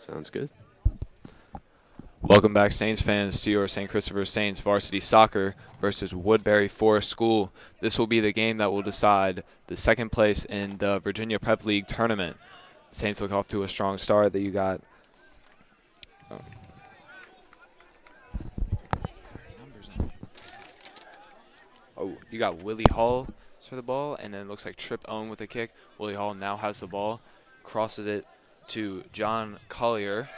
Sounds good. Welcome back, Saints fans, to your St. Christopher Saints varsity soccer versus Woodbury Forest School. This will be the game that will decide the second place in the Virginia Prep League tournament. Saints look off to a strong start. That you got you got Willie Hall for the ball, and then it looks like Trip Owen with a kick. Willie Hall now has the ball, crosses it to John Collier.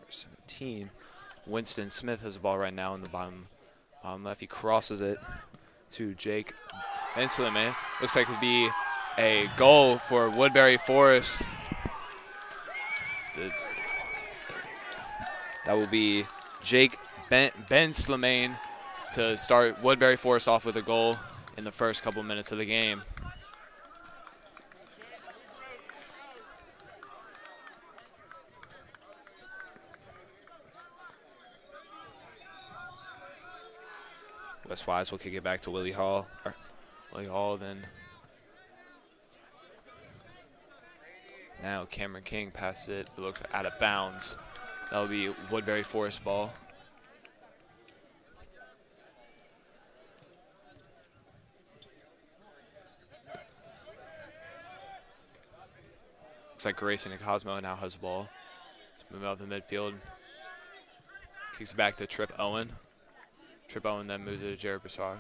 17. Winston Smith has the ball right now in the bottom left. He crosses it to Jake Bensley. Looks like it would be a goal for Woodbury Forest. That will be Jake Ben Slimane to start Woodbury Forest off with a goal in the first couple minutes of the game. West Wise will kick it back to Willie Hall. Willie Hall then. Now Cameron King passes it. It looks out of bounds. That'll be Woodbury Forest ball. Looks like Grayson and Cosmo now has the ball. Just moving out the midfield. Kicks it back to Trip Owen. Trip Owen then moves it to Jared Broussard.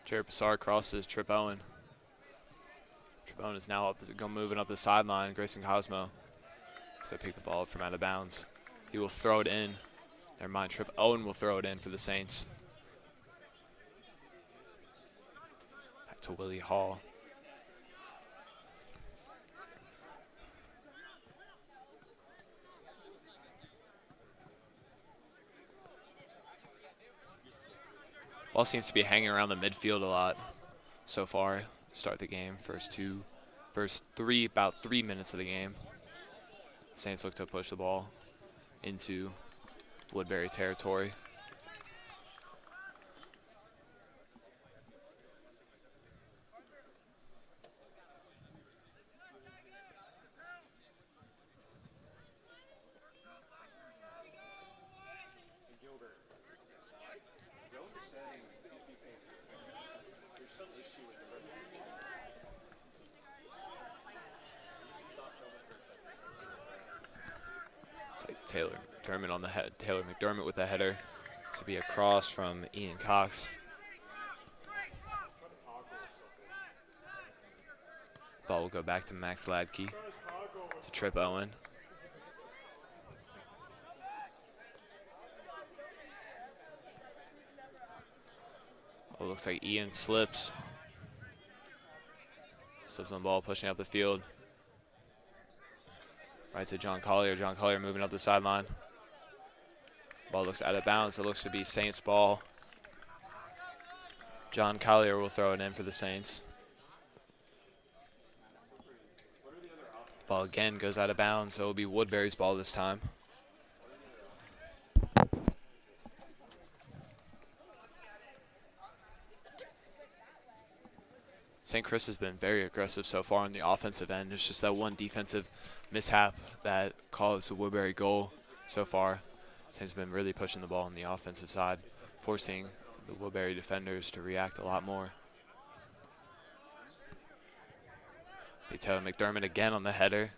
Jared Broussard crosses Trip Owen. Trip Owen is now moving up the sideline. Grayson Cosmo. So pick the ball up from out of bounds. He will throw it in. Never mind, Trip Owen will throw it in for the Saints. Back to Willie Hall. Ball seems to be hanging around the midfield a lot so far to start the game. About 3 minutes of the game. Saints look to push the ball into Woodbury territory. Taylor McDermott with a header. This will be a cross from Ian Cox. Ball will go back to Max Ladke, to Trip Owen. Oh, looks like Ian slips. Slips on the ball, pushing up the field. Right to John Collier. John Collier moving up the sideline. Ball looks out of bounds. It looks to be Saints ball. John Collier will throw it in for the Saints. Ball again goes out of bounds, so it will be Woodbury's ball this time. St. Chris has been very aggressive so far on the offensive end. There's just that one defensive mishap that caused the Woodbury goal so far. Saints have been really pushing the ball on the offensive side, forcing the Woodbury defenders to react a lot more. Taylor McDermott again on the header.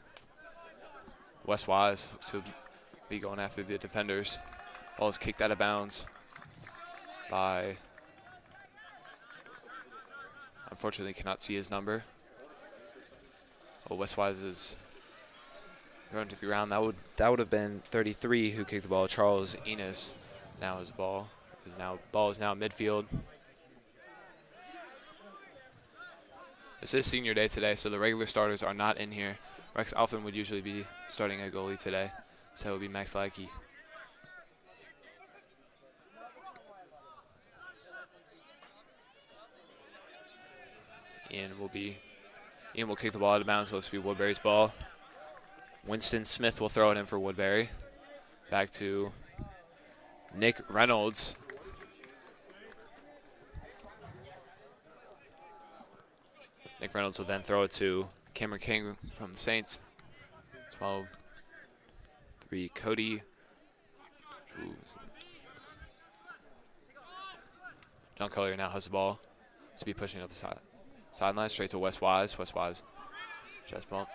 West Wise looks to be going after the defenders. Ball is kicked out of bounds by, unfortunately cannot see his number. Oh, West Wise is thrown to the ground. That would have been 33 who kicked the ball. Charles Enos now his ball. Ball is now midfield. This is senior day today, so the regular starters are not in here. Rex Alphen would usually be starting a goalie today, so it will be Max Ladke. Ian will kick the ball out of bounds, so it's be Woodbury's ball. Winston Smith will throw it in for Woodbury. Back to Nick Reynolds. Nick Reynolds will then throw it to Cameron King from the Saints. 12-3 Cody. John Collier now has the ball. To be pushing up the sideline straight to Wes Wise. Wes Wise, chest bump.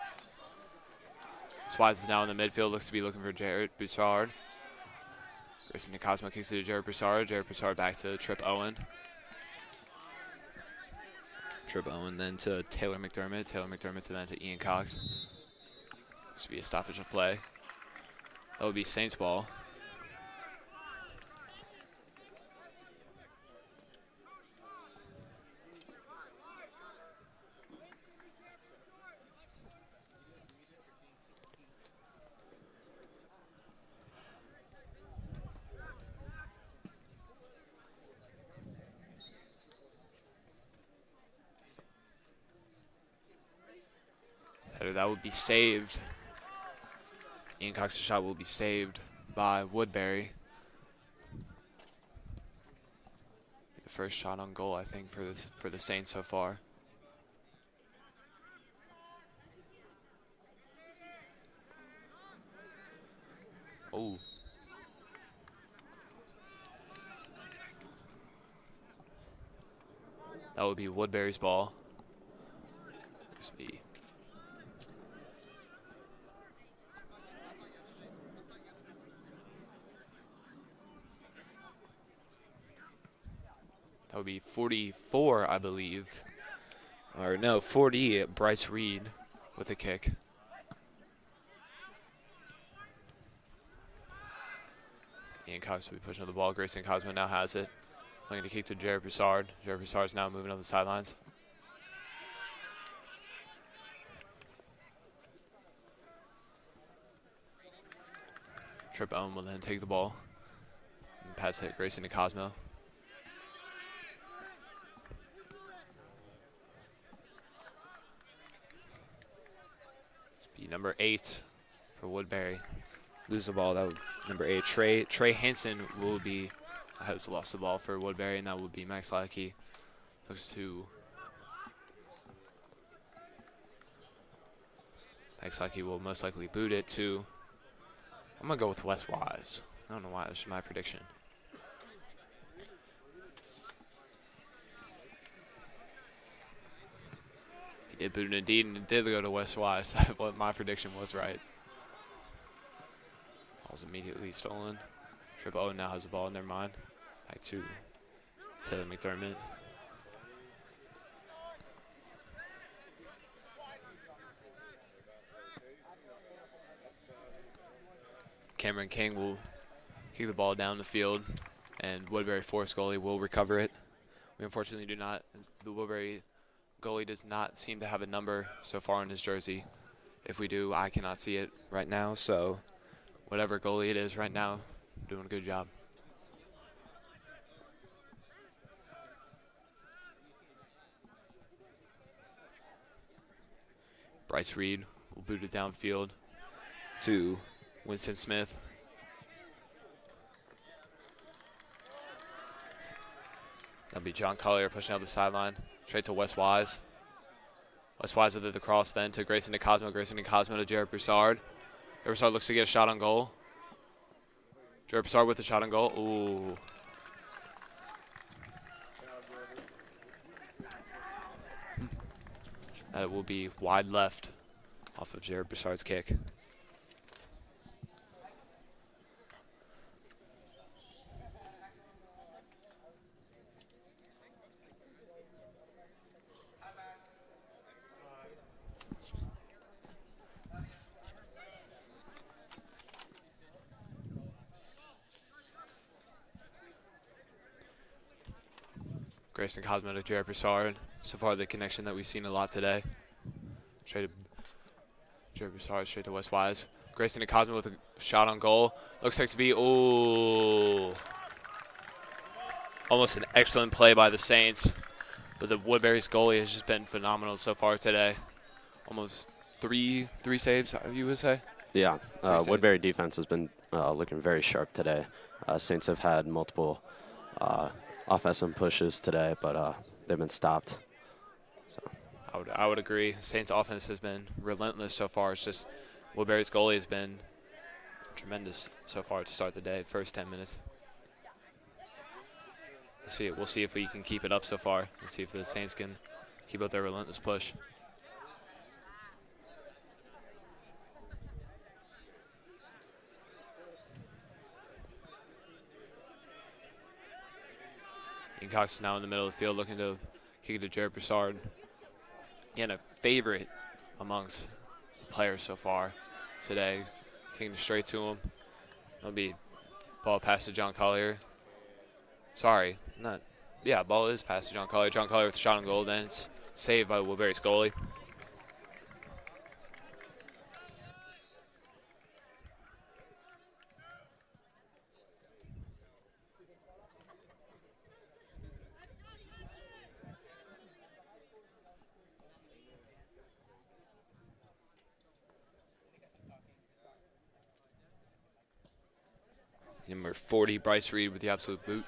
Wes Wise is now in the midfield. Looks to be looking for Jared Broussard. Grayson Nicosmo kicks it to Jared Broussard. Jared Broussard back to Trip Owen. Trip Owen then to Taylor McDermott. Taylor McDermott to then to Ian Cox. This will be a stoppage of play. That would be Saints ball. That would be saved. Ian Cox's shot will be saved by Woodbury. The first shot on goal, I think, for the Saints so far. Oh. That would be Woodbury's ball. This would be That would be 44, I believe. Or no, 40, Bryce Reed with a kick. Ian Cox will be pushing up the ball. Grayson Cosmo now has it. Looking to kick to Jared Broussard. Jared Broussard is now moving up the sidelines. Trip Owen will then take the ball. And pass it Grayson to Cosmo. Number 8 for Woodbury. Lose the ball. That would number 8. Trey Hansen has lost the ball for Woodbury, and that would be Max Lackey. Looks to Max Lackey will most likely boot it to. I'm gonna go with Wes Wise. I don't know why. That's my prediction. It booted indeed, and it did go to West Wise. But my prediction was right. Ball's immediately stolen. Trip Owen now has the ball. Never mind. Back to Taylor McDermott. Cameron King will kick the ball down the field, and Woodbury Forest goalie will recover it. We unfortunately do not. The Woodbury goalie does not seem to have a number so far on his jersey. If we do, I cannot see it right now. So whatever goalie it is right now, doing a good job. Bryce Reed will boot it downfield to Winston Smith. That'll be John Collier pushing up the sideline. Straight to Wes Wise. Wes Wise with the cross then to Grayson Nicosmo. Grayson Nicosmo to Jared Broussard. Jared Broussard looks to get a shot on goal. Jared Broussard with a shot on goal. Ooh. That will be wide left off of Jared Broussard's kick. Grayson Cosmo to Jared Broussard. So far, the connection that we've seen a lot today. Straight to Jared Broussard, straight to Wes Wise. Grayson Cosmo with a shot on goal. Looks like to be, ooh. Almost an excellent play by the Saints. But the Woodbury's goalie has just been phenomenal so far today. Almost three saves, you would say? Yeah, Woodbury defense has been looking very sharp today. Saints have had multiple offensive pushes today, but they've been stopped. So I would agree. Saints offense has been relentless so far. It's just Woodbury's goalie has been tremendous so far to start the day, first 10 minutes. We'll see if we can keep it up so far. Let's see if the Saints can keep up their relentless push. Cox is now in the middle of the field looking to kick it to Jared Broussard. Again, a favorite amongst the players so far today. Kicking it straight to him. That'll be ball pass to John Collier. Sorry, not. Yeah, ball is passed to John Collier. John Collier with a shot on goal. Then it's saved by Woodbury's goalie. Number 40, Bryce Reed with the absolute boot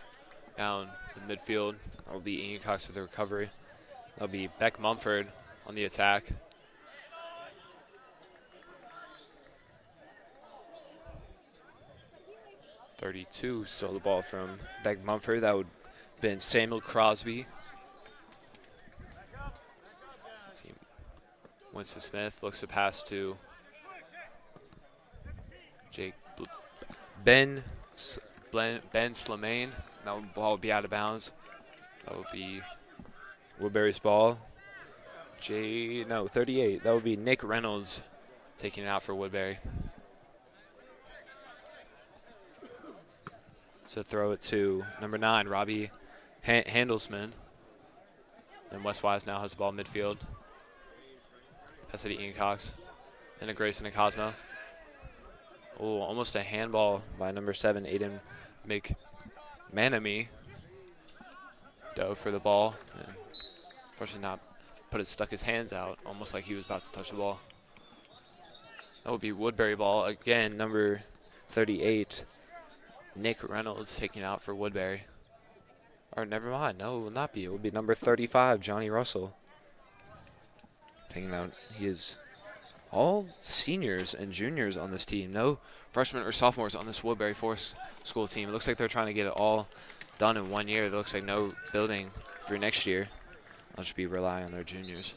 down the midfield. That will be Ian Cox with the recovery. That'll be Beck Mumford on the attack. .32 stole the ball from Beck Mumford. That would have been Samuel Crosby. Winston Smith looks to pass to Ben Slamane. That ball would be out of bounds. That would be Woodbury's ball. 38. That would be Nick Reynolds taking it out for Woodbury. So throw it to number 9, Robbie Handelsman. And West Wise now has the ball midfield. Pass it to Ian Cox. Then to Grayson and Cosmo. Oh, almost a handball by number 7, Aiden McManamy. Dove for the ball. And unfortunately stuck his hands out, almost like he was about to touch the ball. That would be Woodbury ball. Again, number 38, Nick Reynolds taking it out for Woodbury. Or never mind, no, it will not be. It will be number 35, Johnny Russell. Taking out, he is all seniors and juniors on this team. No freshmen or sophomores on this Woodbury Forest School team. It looks like they're trying to get it all done in 1 year. It looks like no building for next year. They'll just be relying on their juniors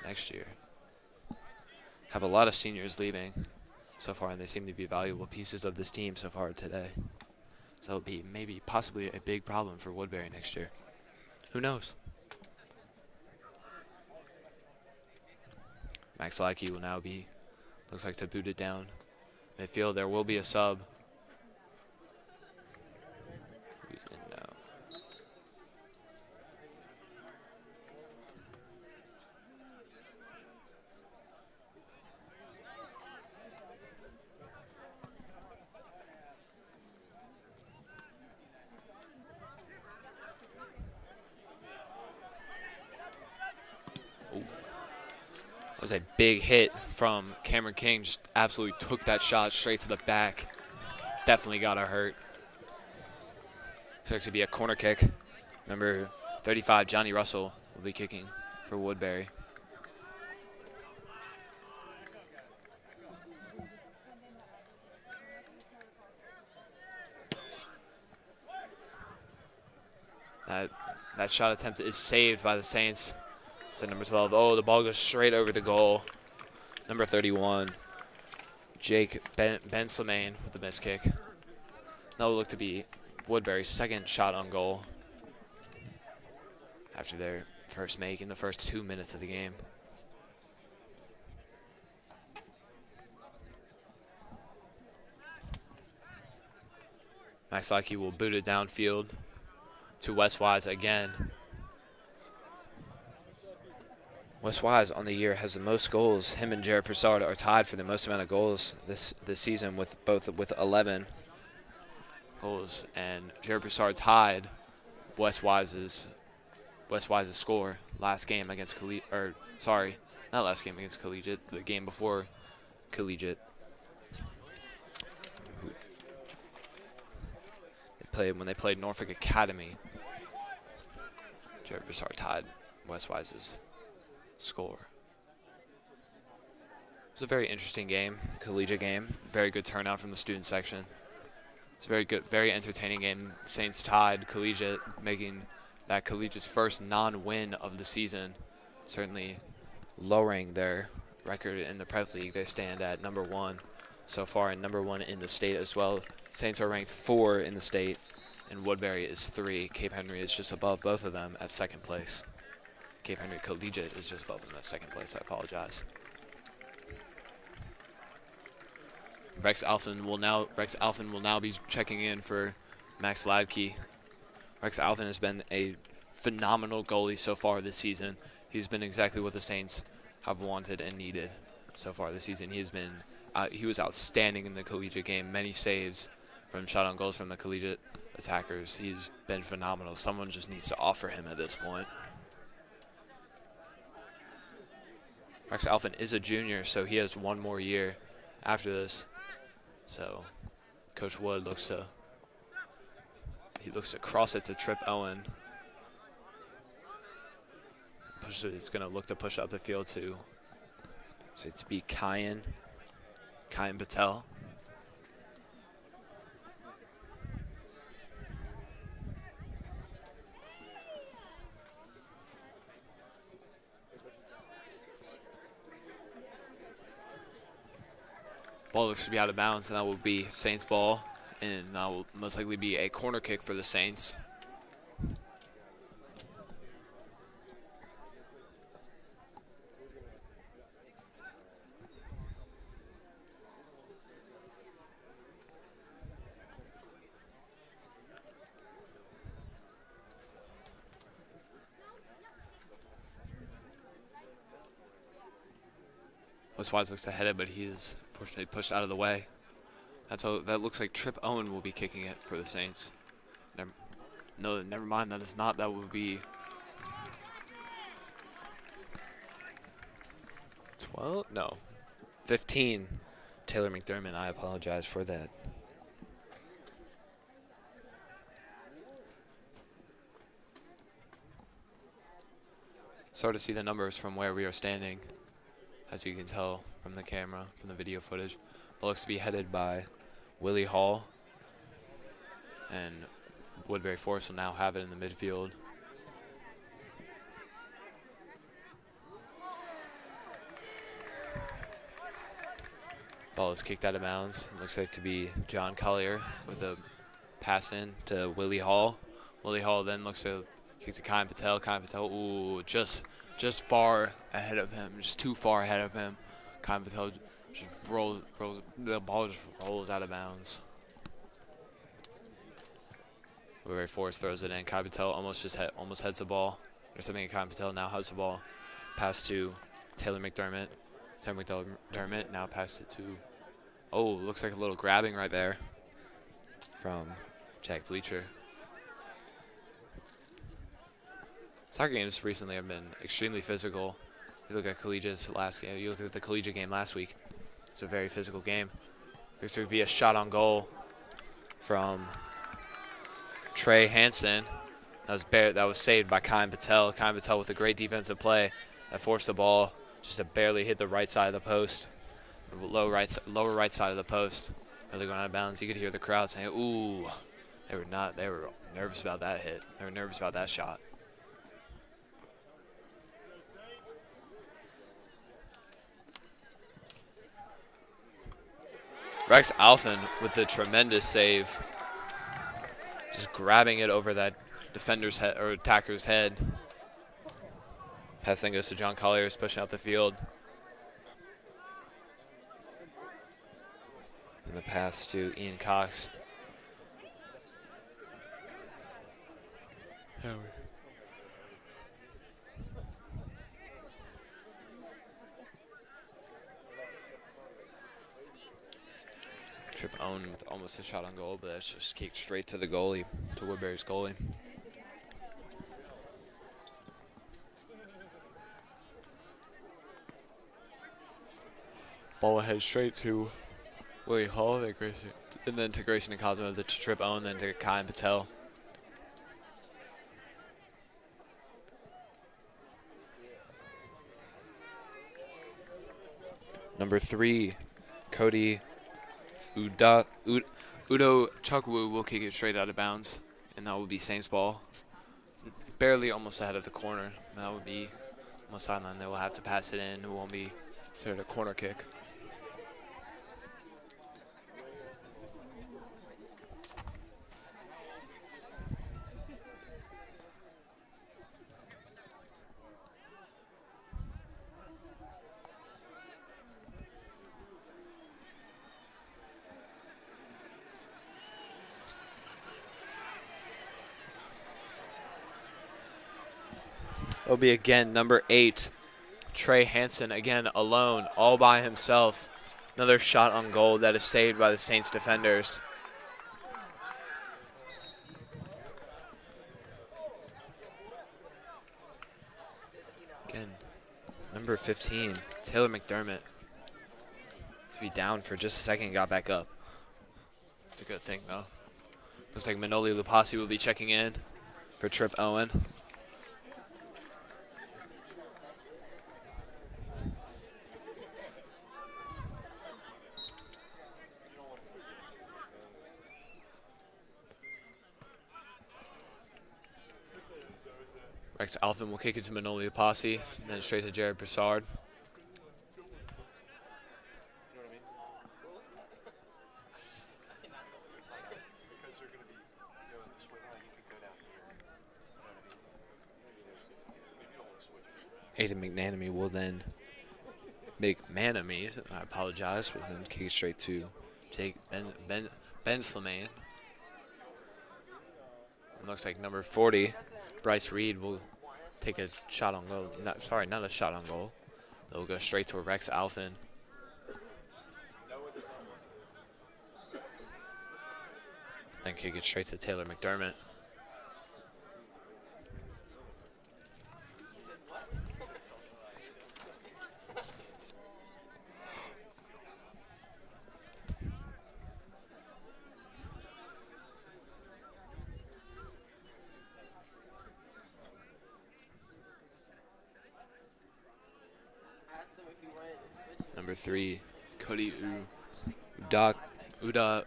next year. Have a lot of seniors leaving so far, and they seem to be valuable pieces of this team so far today. So it'll be maybe possibly a big problem for Woodbury next year. Who knows? Max Lackey will now be, looks like, to boot it down midfield. There will be a sub. Who's in now? Was a big hit from Cameron King. Just absolutely took that shot straight to the back. Definitely got her hurt. Looks to be a corner kick. Number 35, Johnny Russell, will be kicking for Woodbury. That shot attempt is saved by the Saints. So number 12, oh, the ball goes straight over the goal. Number 31, Jake Ben Slamane with the missed kick. That will look to be Woodbury's second shot on goal after their first make in the first 2 minutes of the game. Max Lackey will boot it downfield to West Wise again. West Wise on the year has the most goals. Him and Jared Broussard are tied for the most amount of goals this season with 11 goals, and Jared Broussard tied West Wise's score last game against not last game against Collegiate, the game before Collegiate. when they played Norfolk Academy. Jared Broussard tied West Wise's score. It was a very interesting game, collegiate game. Very good turnout from the student section. It's a very good, very entertaining game. Saints tied Collegiate, making that Collegiate's first non-win of the season, certainly lowering their record in the Prep League. They stand at #1 so far and #1 in the state as well. Saints are ranked 4 in the state, and Woodbury is 3. Cape Henry is just above both of them at 2nd place. Cape Henry Collegiate is just above them at 2nd place. I apologize. Rex Alphen will now be checking in for Max Ladke. Rex Alphen has been a phenomenal goalie so far this season. He's been exactly what the Saints have wanted and needed so far this season. He was outstanding in the collegiate game. Many saves from shot on goals from the collegiate attackers. He's been phenomenal. Someone just needs to offer him at this point. Rex Alphen is a junior, so he has 1 more year after this. So Coach Wood looks to cross it to Trip Owen. It's going to look to push up the field to, so it's be Kyan Patel. Ball looks to be out of bounds, and that will be Saints ball, and that will most likely be a corner kick for the Saints. West Wise looks ahead, but he is fortunately pushed out of the way. That looks like Trip Owen will be kicking it for the Saints. Never mind. That is not. That would be 12. No, 15. Taylor McDermott. I apologize for that. It's hard to see the numbers from where we are standing, as you can tell from the camera, from the video footage. It looks to be headed by Willie Hall, and Woodbury Forest will now have it in the midfield. Ball is kicked out of bounds. It looks like to be John Collier with a pass in to Willie Hall. Willie Hall then looks to kick to Kyan Patel. Kyan Patel, ooh, just far ahead of him, just too far ahead of him. Kyan Patel just rolls, the ball just rolls out of bounds. Woodbury Forest throws it in. Kyan Patel almost heads the ball. There's something. Kyan Patel now has the ball. Pass to Taylor McDermott. Taylor McDermott now passed it to, oh, looks like a little grabbing right there from Jack Bleacher. Soccer games recently have been extremely physical. You look at Collegiate's last game. You look at the Collegiate game last week. It's a very physical game. There's going to be a shot on goal from Trey Hansen. That was saved by Kyan Patel. Kyan Patel with a great defensive play that forced the ball just to barely hit the right side of the post, lower right side of the post. Really going out of bounds. You could hear the crowd saying, "Ooh!" They were nervous about that hit. They were nervous about that shot. Rex Alphen with the tremendous save, just grabbing it over that defender's head or attacker's head. Pass then goes to John Collier, pushing out the field. And the pass to Ian Cox. Trip Owen with almost a shot on goal, but that's just kicked straight to the goalie, to Woodbury's goalie. Ball ahead straight to Willie Hall, and then to Grayson and Cosmo, to Trip Owen, then to Kai and Patel. Number 3, Cody Udo Chukwu will kick it straight out of bounds, and that will be Saints ball. Barely almost ahead of the corner. That would be almost sideline. They will have to pass it in. It won't be sort of a corner kick. It'll be again number 8, Trey Hansen, again alone, all by himself. Another shot on goal that is saved by the Saints defenders. Again, number 15, Taylor McDermott. To be down for just a second, got back up. It's a good thing though. Looks like Manoli Lupasi will be checking in for Trip Owen. Rex Alvin will kick it to Manoli Apasi, and then straight to Jared Broussard. Aiden McNanamy will then McManamy, I apologize, but then kick it straight to Jake Ben Slimane. It looks like number 40, Bryce Reed, will take a shot on goal. Not a shot on goal. They'll go straight to Rex Alphin. Then kick it straight to Taylor McDermott. Number 3, Cody Udo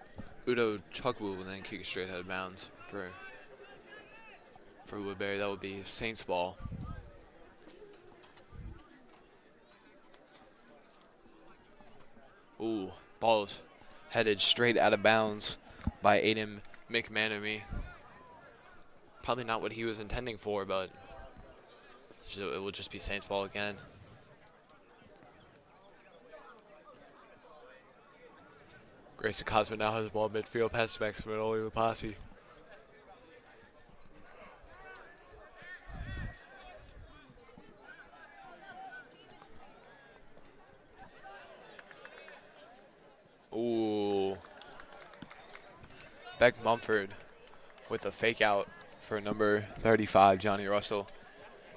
Chukwu will then kick it straight out of bounds for Woodbury. That would be Saints ball. Ooh, ball's headed straight out of bounds by Aiden McManamy. Probably not what he was intending for, but it will just be Saints ball again. Grayson Cosmo now has the ball midfield, passes back to Manoli Lupasi. Ooh. Beck Mumford with a fake out for number 35, Johnny Russell.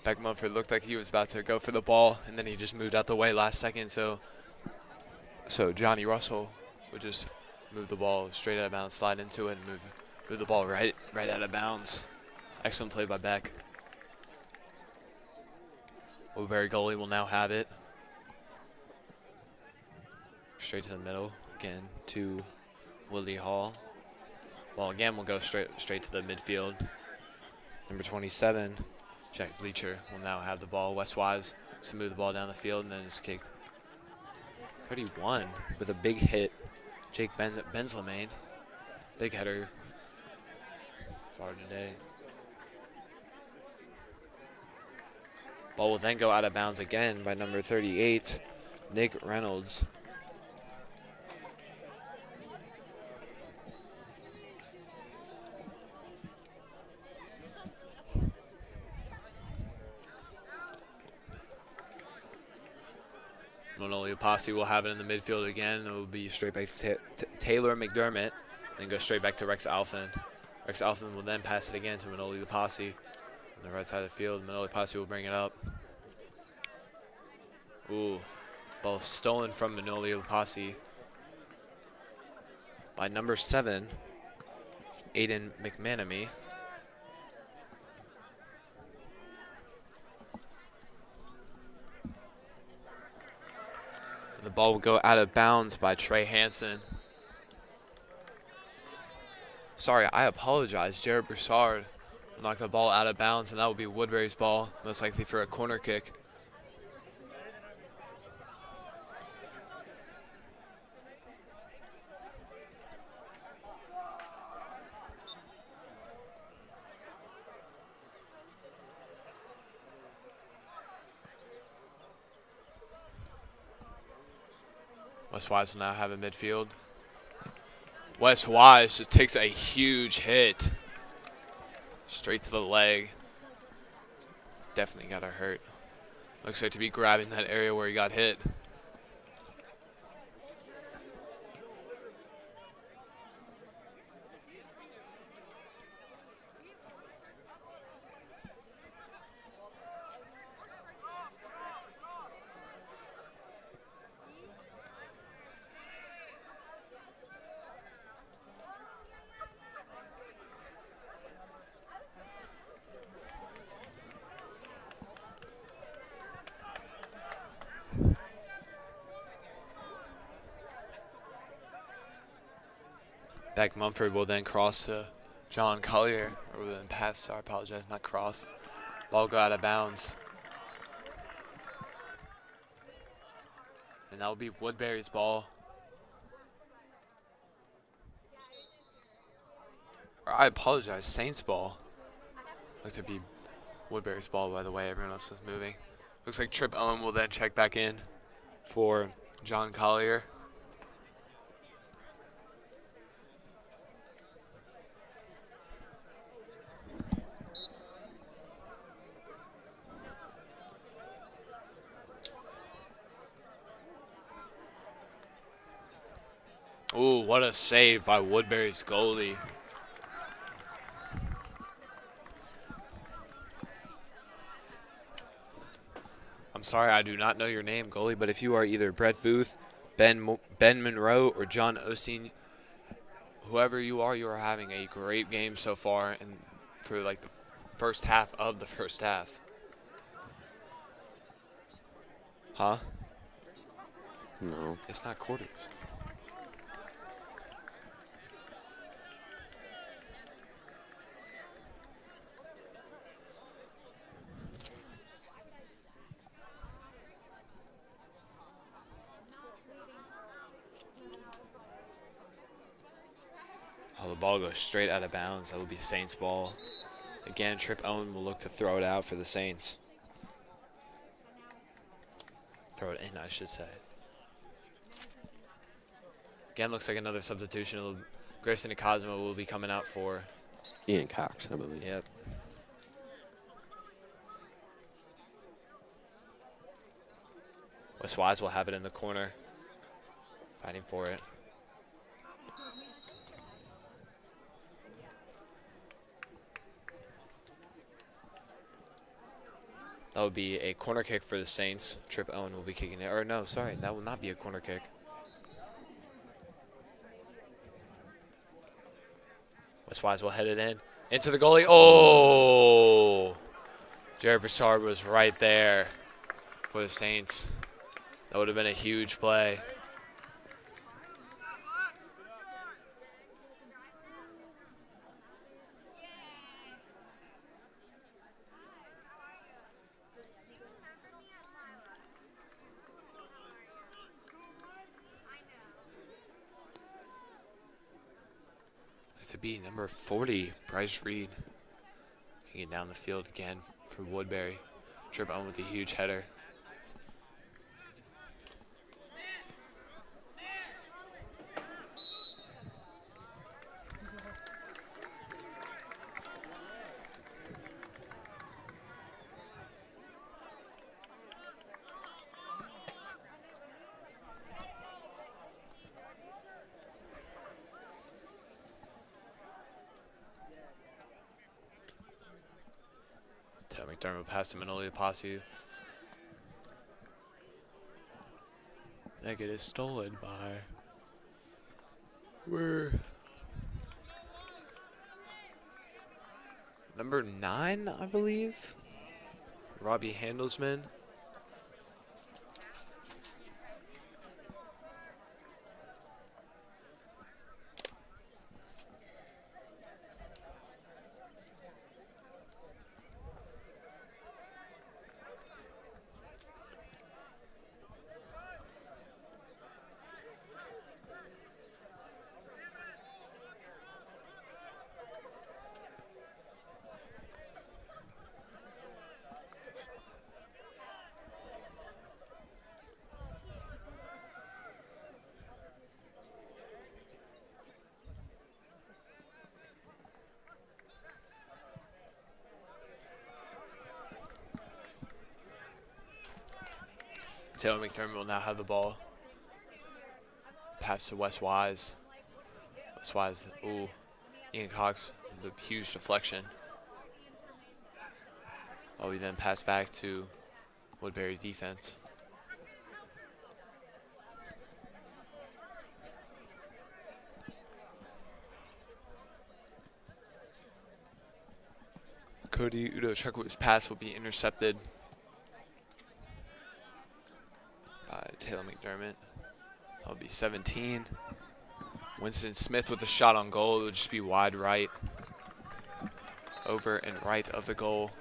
Beck Mumford looked like he was about to go for the ball, and then he just moved out the way last second, so Johnny Russell would just move the ball straight out of bounds, slide into it, and move the ball right out of bounds. Excellent play by Beck. Woodbury goalie will now have it. Straight to the middle, again to Willie Hall. Well, again, we'll go straight to the midfield. Number 27, Jack Bleacher, will now have the ball. Wes Wise to move the ball down the field, and then it's kicked. 31 with a big hit. Jake Benslamane, big header far today. Ball will then go out of bounds again by number 38, Nick Reynolds. Manoli Apasi will have it in the midfield again. It will be straight back to Taylor McDermott, then go straight back to Rex Alphin. Rex Alphin will then pass it again to Manoli Apasi on the right side of the field. Manoli Apasi will bring it up. Ooh, ball stolen from Manoli Apasi. by number 7, Aiden McManamy. The ball will go out of bounds by Trey Hansen. Sorry, I apologize. Jared Broussard knocked the ball out of bounds, and that will be Woodbury's ball, most likely for a corner kick. Wes Wise will now have a midfield. Wes Wise just takes a huge hit. Straight to the leg. Definitely got her hurt. Looks like to be grabbing that area where he got hit. Beck Mumford will then cross to John Collier, or then pass, sorry, I apologize, not cross. Ball go out of bounds. And that will be Woodbury's ball. Or I apologize, Saints ball. Looks to be Woodbury's ball, by the way, everyone else is moving. Looks like Trip Owen will then check back in for John Collier. Ooh, what a save by Woodbury's goalie. I'm sorry, I do not know your name, goalie, but if you are either Brett Booth, Ben Monroe, or John Osteen, whoever you are having a great game so far, and for like the first half of the first half. Huh? No. It's not quarters. Oh, the ball goes straight out of bounds. That will be Saints ball. Again, Trip Owen will look to throw it out for the Saints. Throw it in, I should say. Again, looks like another substitution. Grayson Cosmo will be coming out for Ian Cox, I believe. Yep. Wes Wise will have it in the corner. Fighting for it. That would be a corner kick for the Saints. Trip Owen will be kicking it. Or no, sorry, that will not be a corner kick. Wes Wise will head it in. Into the goalie. Oh! Jared Broussard was right there for the Saints. That would have been a huge play. To be number 40, Bryce Reed. Getting down the field again for Woodbury. Trip on with a huge header. McDermott will pass to Manoli Pasu. That get is stolen by We're number 9, I believe. Robbie Handelsman. Taylor McDermott will now have the ball. Pass to Wes Wise. Wes Wise, ooh. Ian Cox with a huge deflection. We then pass back to Woodbury defense. Cody Udochukwu pass will be intercepted by Taylor McDermott. That'll be 17. Winston Smith with a shot on goal. It'll just be wide right. Over and right of the goal.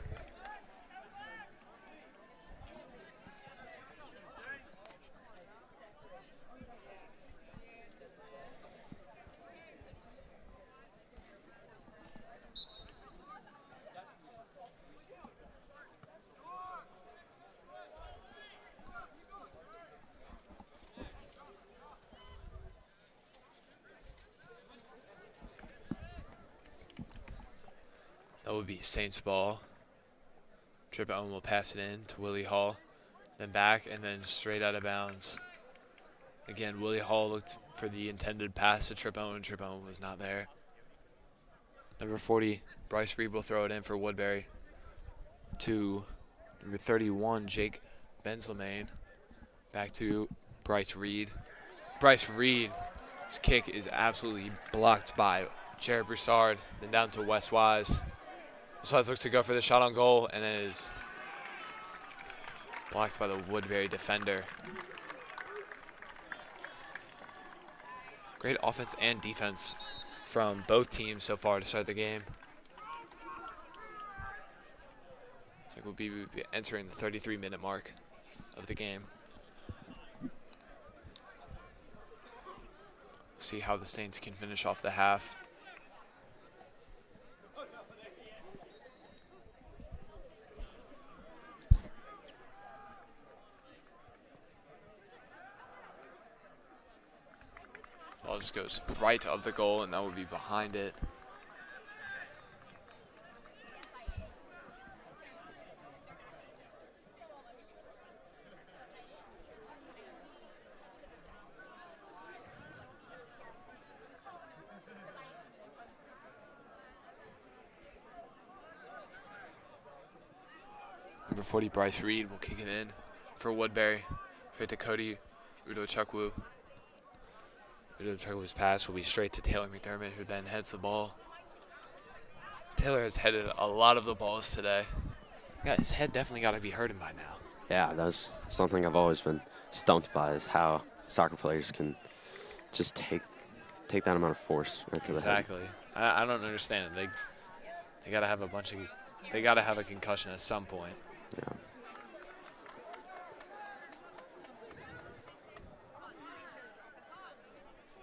That would be Saints ball. Trip Owen will pass it in to Willie Hall. Then back and then straight out of bounds. Again, Willie Hall looked for the intended pass to Trip Owen. Trip Owen was not there. Number 40, Bryce Reed will throw it in for Woodbury. To number 31, Jake Benzelmain. Back to Bryce Reed. Bryce Reed's kick is absolutely blocked by Jared Broussard. Then down to Wes Wise. Wes Wise looks to go for the shot on goal and then is blocked by the Woodbury defender. Great offense and defense from both teams so far to start the game. Looks like we'll be entering the 33-minute mark of the game. See how the Saints can finish off the half. Ball just goes right of the goal, and that would be behind it. Number 40, Bryce Reed will kick it in for Woodbury. Straight to Cody Udochukwu. Udochukwu's pass will be straight to Taylor McDermott, who then heads the ball. Taylor has headed a lot of the balls today. Yeah, his head definitely got to be hurting by now. Yeah, that's something I've always been stumped by, is how soccer players can just take that amount of force right to the head. Exactly. I don't understand it. They got to have they got to have a concussion at some point. Yeah.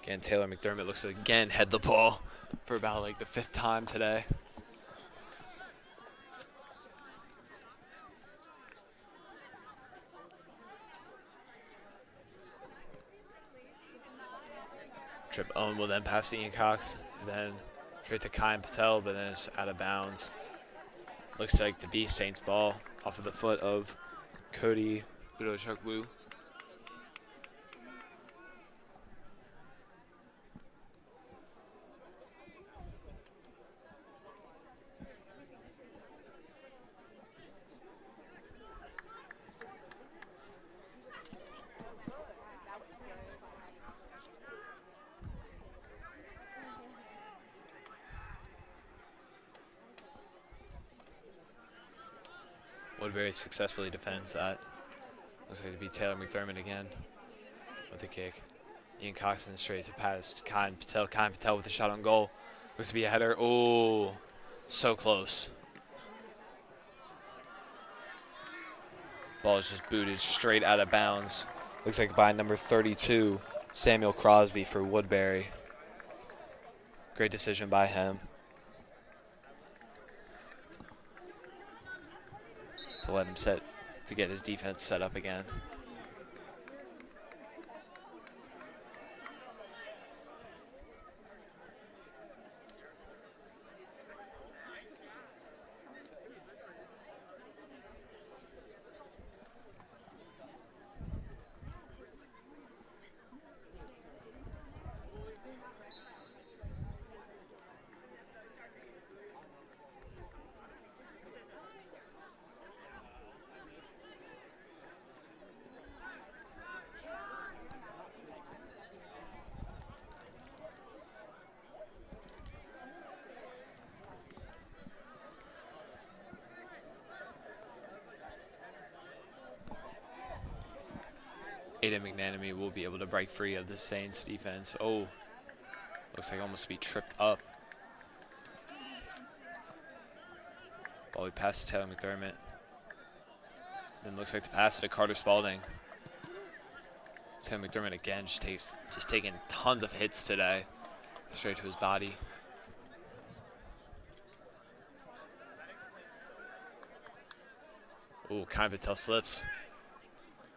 Again, Taylor McDermott looks to again head the ball for about like the 5th time today. Trip Owen will then pass to Ian Cox, then straight to Kyan Patel, but then it's out of bounds. Looks like to be Saints ball off of the foot of Cody Udochukwu. Woodbury successfully defends that. Looks like to be Taylor McDermott again with the kick. Ian Coxon straight to pass to Khan Patel. Khan Patel with a shot on goal. Looks to be a header. Oh, so close. Ball is just booted straight out of bounds. Looks like by number 32, Samuel Crosby for Woodbury. Great decision by him to let him to get his defense set up again. Aiden McNanamy will be able to break free of the Saints defense. Oh, looks like almost to be tripped up. Ball we pass to Taylor McDermott. Then looks like to pass it to Carter Spalding. Taylor McDermott again just taking tons of hits today, straight to his body. Ooh, Khan Patel slips.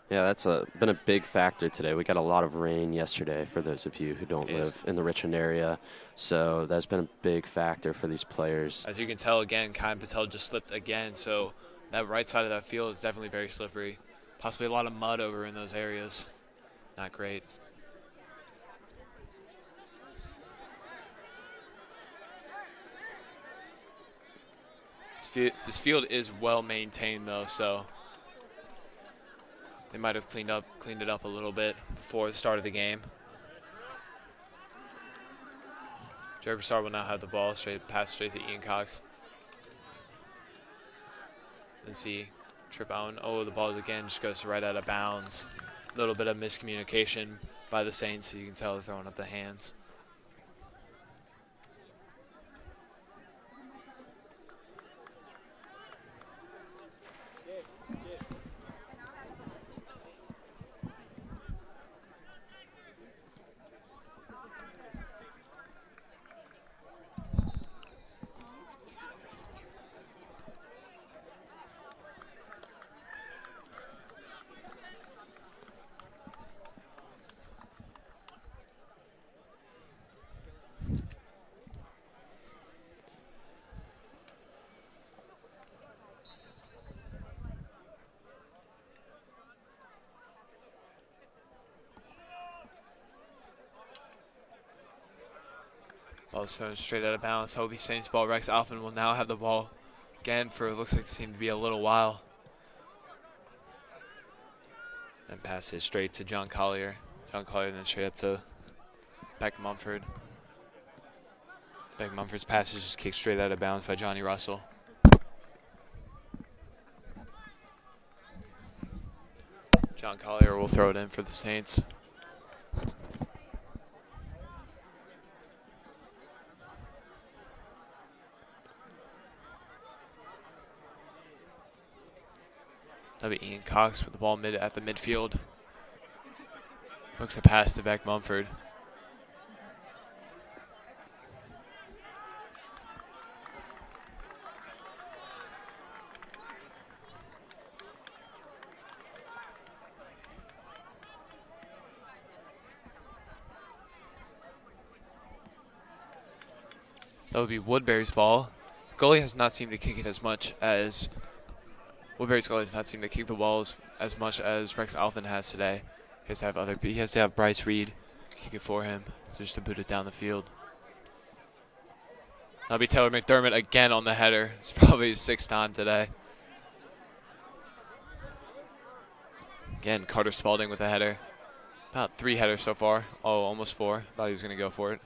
Yeah, that's been a big factor today. We got a lot of rain yesterday for those of you who don't live in the Richmond area. So that's been a big factor for these players. As you can tell, again, Khan Patel just slipped again. So that right side of that field is definitely very slippery. Possibly a lot of mud over in those areas. Not great. This field is well maintained though, so they might have cleaned it up a little bit before the start of the game. Jared Broussard will now have the ball, pass straight to Ian Cox. Then see trip out. Oh, the ball again just goes right out of bounds. A little bit of miscommunication by the Saints, so you can tell they're throwing up the hands. Ball's thrown straight out of bounds. Hobie Saints ball. Rex Alphen will now have the ball again for it looks like it seemed to be a little while. Then passes straight to John Collier. John Collier then straight up to Beck Mumford. Beck Mumford's pass is just kicked straight out of bounds by Johnny Russell. John Collier will throw it in for the Saints. That'll be Ian Cox with the ball at the midfield. Looks a pass to Beck Mumford. That would be Woodbury's ball. Goalie has not seemed to kick it as much as Woodbury's goalie has not seemed to kick the balls as much as Rex Alphen has today. He has to have Bryce Reed kick it for him, so just to boot it down the field. That'll be Taylor McDermott again on the header. It's probably his 6th time today. Again, Carter Spalding with a header. About 3 headers so far. Oh, almost 4. Thought he was going to go for it.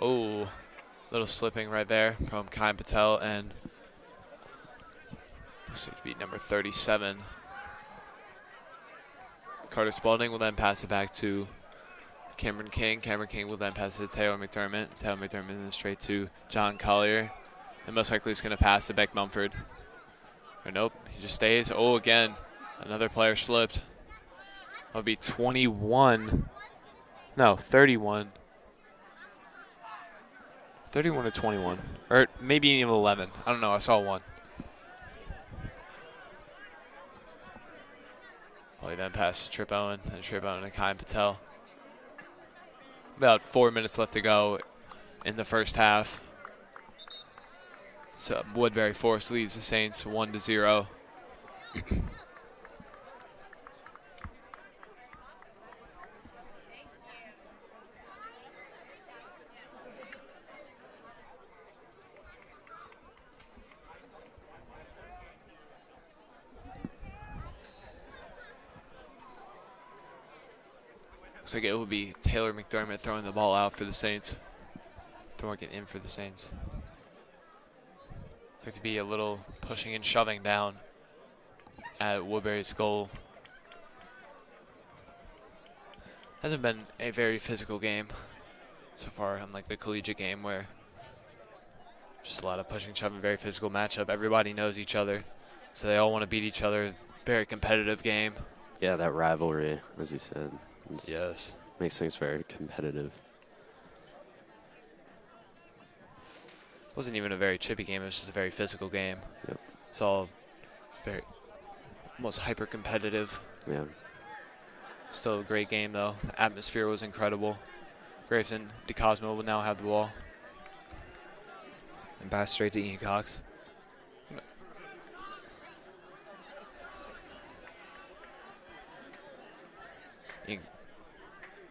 Oh, little slipping right there from Kai Patel, and looks like to be number 37. Carter Spalding will then pass it back to Cameron King. Cameron King will then pass it to Taylor McDermott. Taylor McDermott then straight to John Collier. And most likely he's going to pass to Beck Mumford. Or nope, he just stays. Oh, again, another player slipped. That'll be 21. No, 31. 31 to 21. Or maybe even 11. I don't know, I saw one. Well, he then passed to Trip Owen, and Trip Owen to Kai Patel. About 4 minutes left to go in the first half. So Woodbury Forest leads the Saints 1-0. Looks like it will be Taylor McDermott throwing the ball out for the Saints. Throwing it in for the Saints. Looks like to be a little pushing and shoving down at Woodbury's goal. Hasn't been a very physical game so far, unlike the collegiate game where just a lot of pushing, shoving, very physical matchup. Everybody knows each other, so they all want to beat each other. Very competitive game. Yeah, that rivalry, as you said. Yes. Makes things very competitive. Wasn't even a very chippy game. It was just a very physical game. Yep. It's all very, almost hyper competitive. Yeah. Still a great game though. The atmosphere was incredible. Grayson DeCosmo will now have the ball. And pass straight to Ian Cox.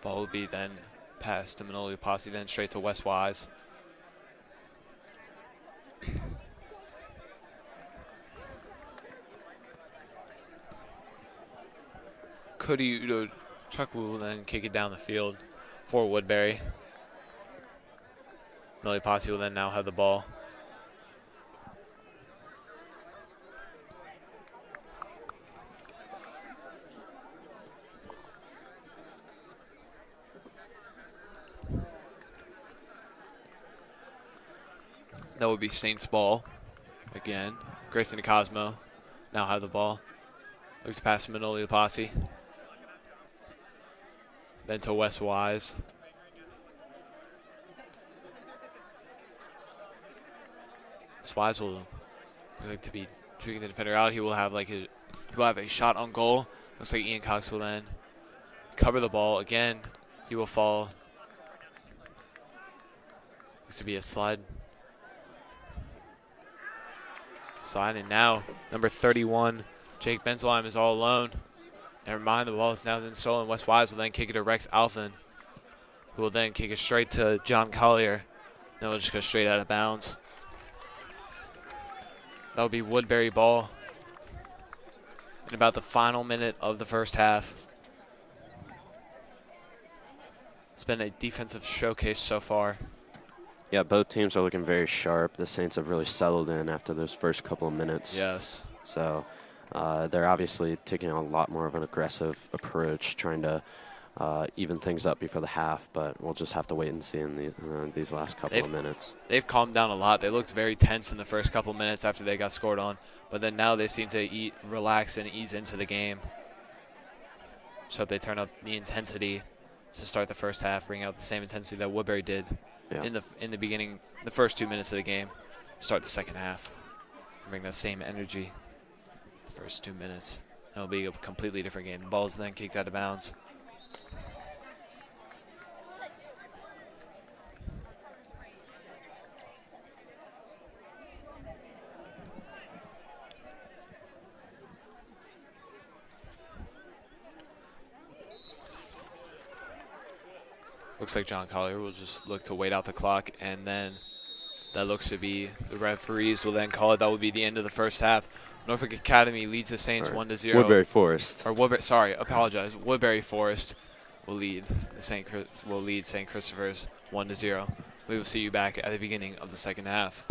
Ball will be then passed to Manoli Posse, then straight to Wes Wise. Cody Udo Chukwu will then kick it down the field for Woodbury. Manoli Posse will then now have the ball. That would be Saints ball again. Grayson Cosmo now have the ball. Look to pass to Manoli Posse. Then to Wes Wise. Wise will look like to be tricking the defender out. He will have a shot on goal. Looks like Ian Cox will then cover the ball again. He will fall. Looks to be a slide. And now number 31, Jake Benzelheim, is all alone. Never mind, the ball is now then stolen. Wes Wise will then kick it to Rex Alphen, who will then kick it straight to John Collier. Then we'll just go straight out of bounds. That will be Woodbury ball in about the final minute of the first half. It's been a defensive showcase so far. Yeah, both teams are looking very sharp. The Saints have really settled in after those first couple of minutes. Yes. So they're obviously taking a lot more of an aggressive approach, trying to even things up before the half, but we'll just have to wait and see in these last couple of minutes. They've calmed down a lot. They looked very tense in the first couple of minutes after they got scored on, but then now they seem to relax and ease into the game. So hope they turn up the intensity to start the first half, bring out the same intensity that Woodbury did in the beginning, the first 2 minutes of the game. Start the second half, bring that same energy the first 2 minutes. It'll be a completely different game. The ball is then kicked out of bounds. Looks like John Collier will just look to wait out the clock, and then that looks to be the referees will then call it. That will be the end of the first half. Norfolk Academy leads the Saints 1-0. Woodbury Forest. Or Woodbury, sorry, apologize. Woodbury Forest will lead St. Christopher's 1-0. We will see you back at the beginning of the second half.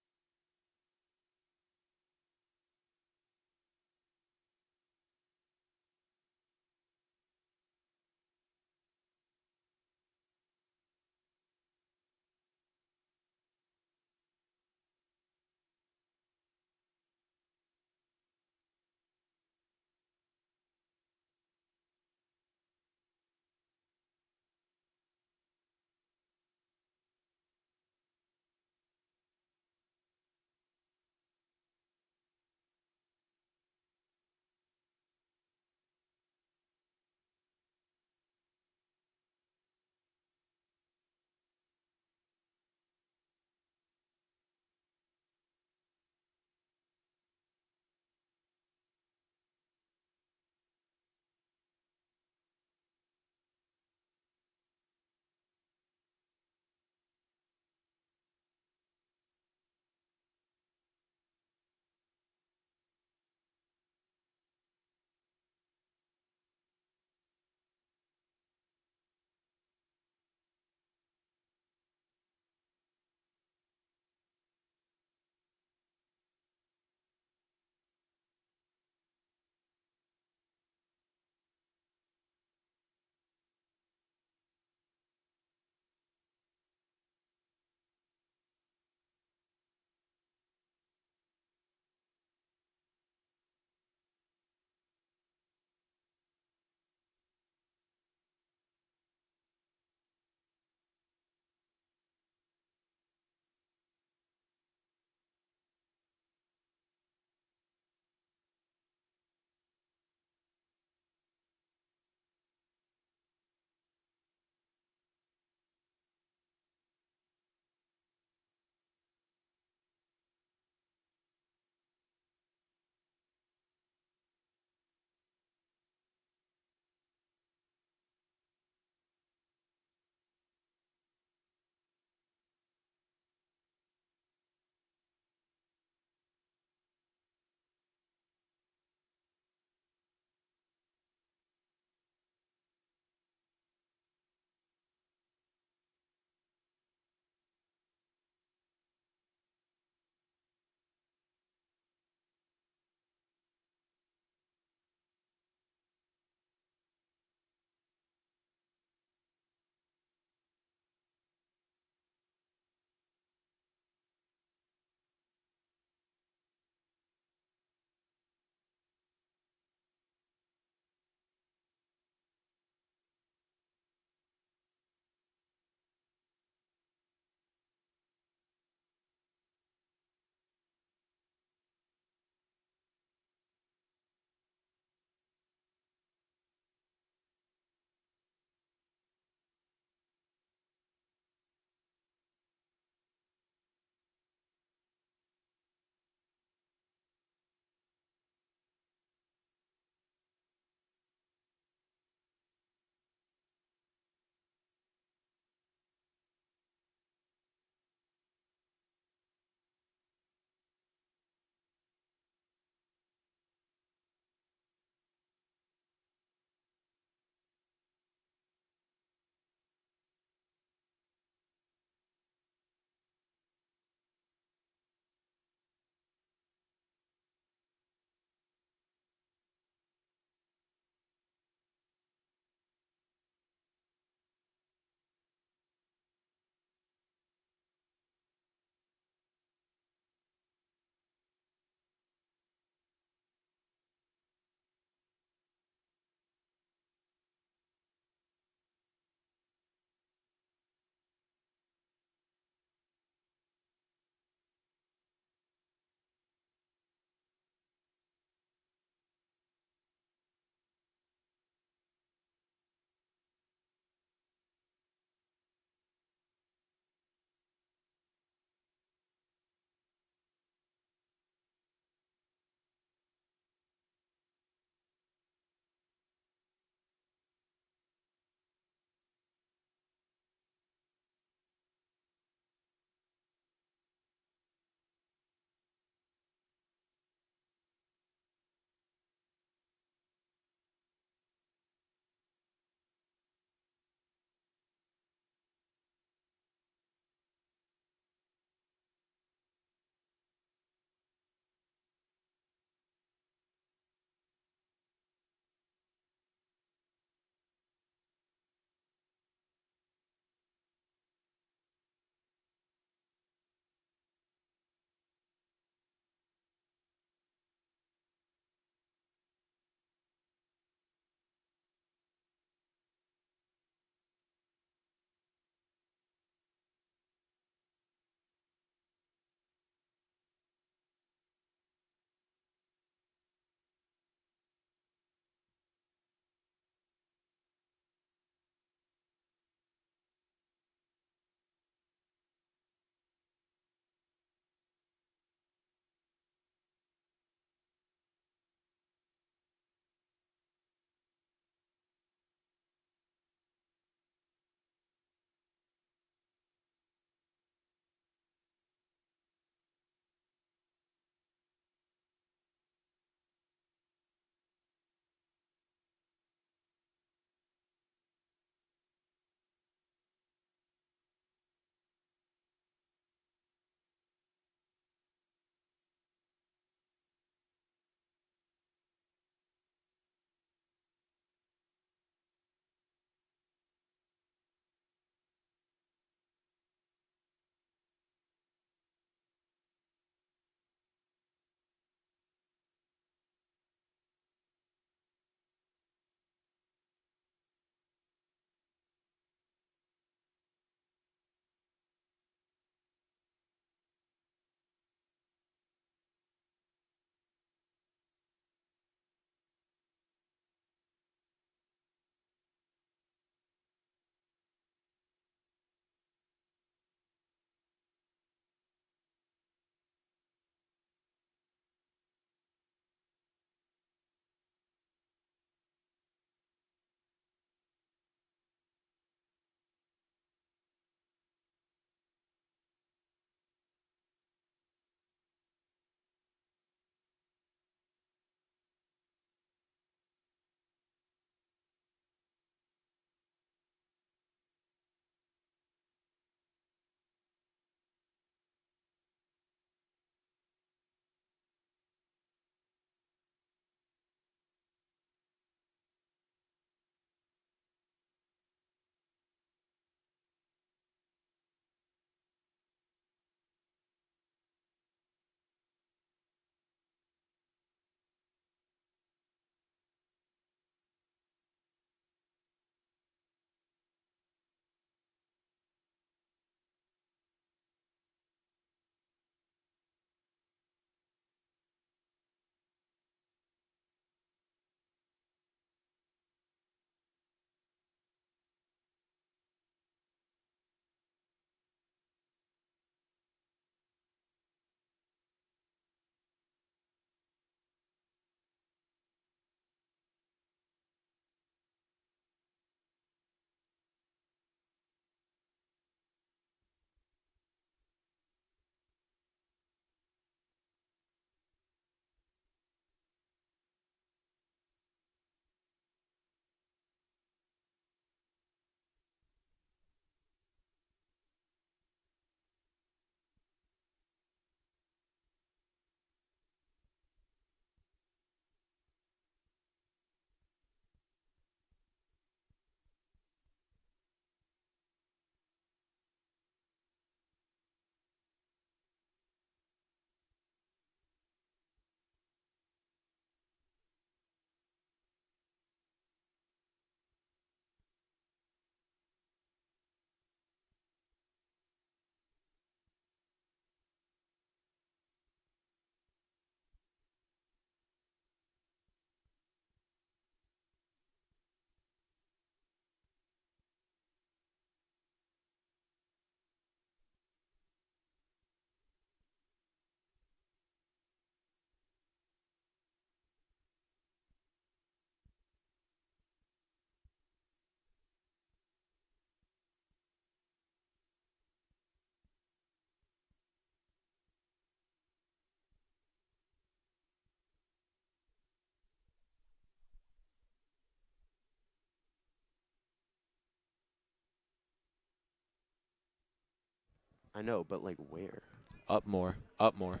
I know, but like where? Up more. Up more.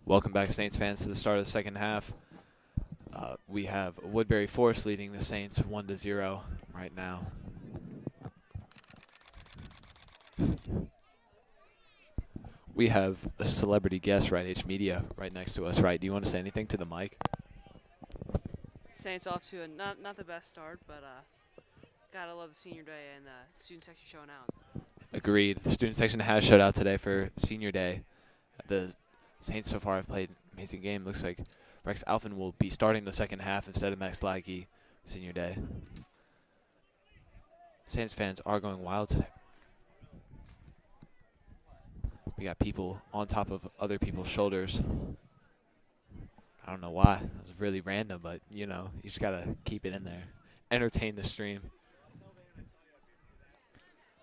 Welcome back, Saints fans, to the start of the second half. We have Woodbury Forest leading the Saints 1-0 right now. We have a celebrity guest, Right H Media, right next to us. Right, do you want to say anything to the mic? Saints off to a not the best start, but gotta love the senior day and student section showing out. Agreed. The student section has showed out today for senior day. The Saints so far have played an amazing game. Looks like Rex Alphen will be starting the second half instead of Max Lackey senior day. Saints fans are going wild today. We got people on top of other people's shoulders. I don't know why. It was really random, but, you know, you just got to keep it in there. Entertain the stream.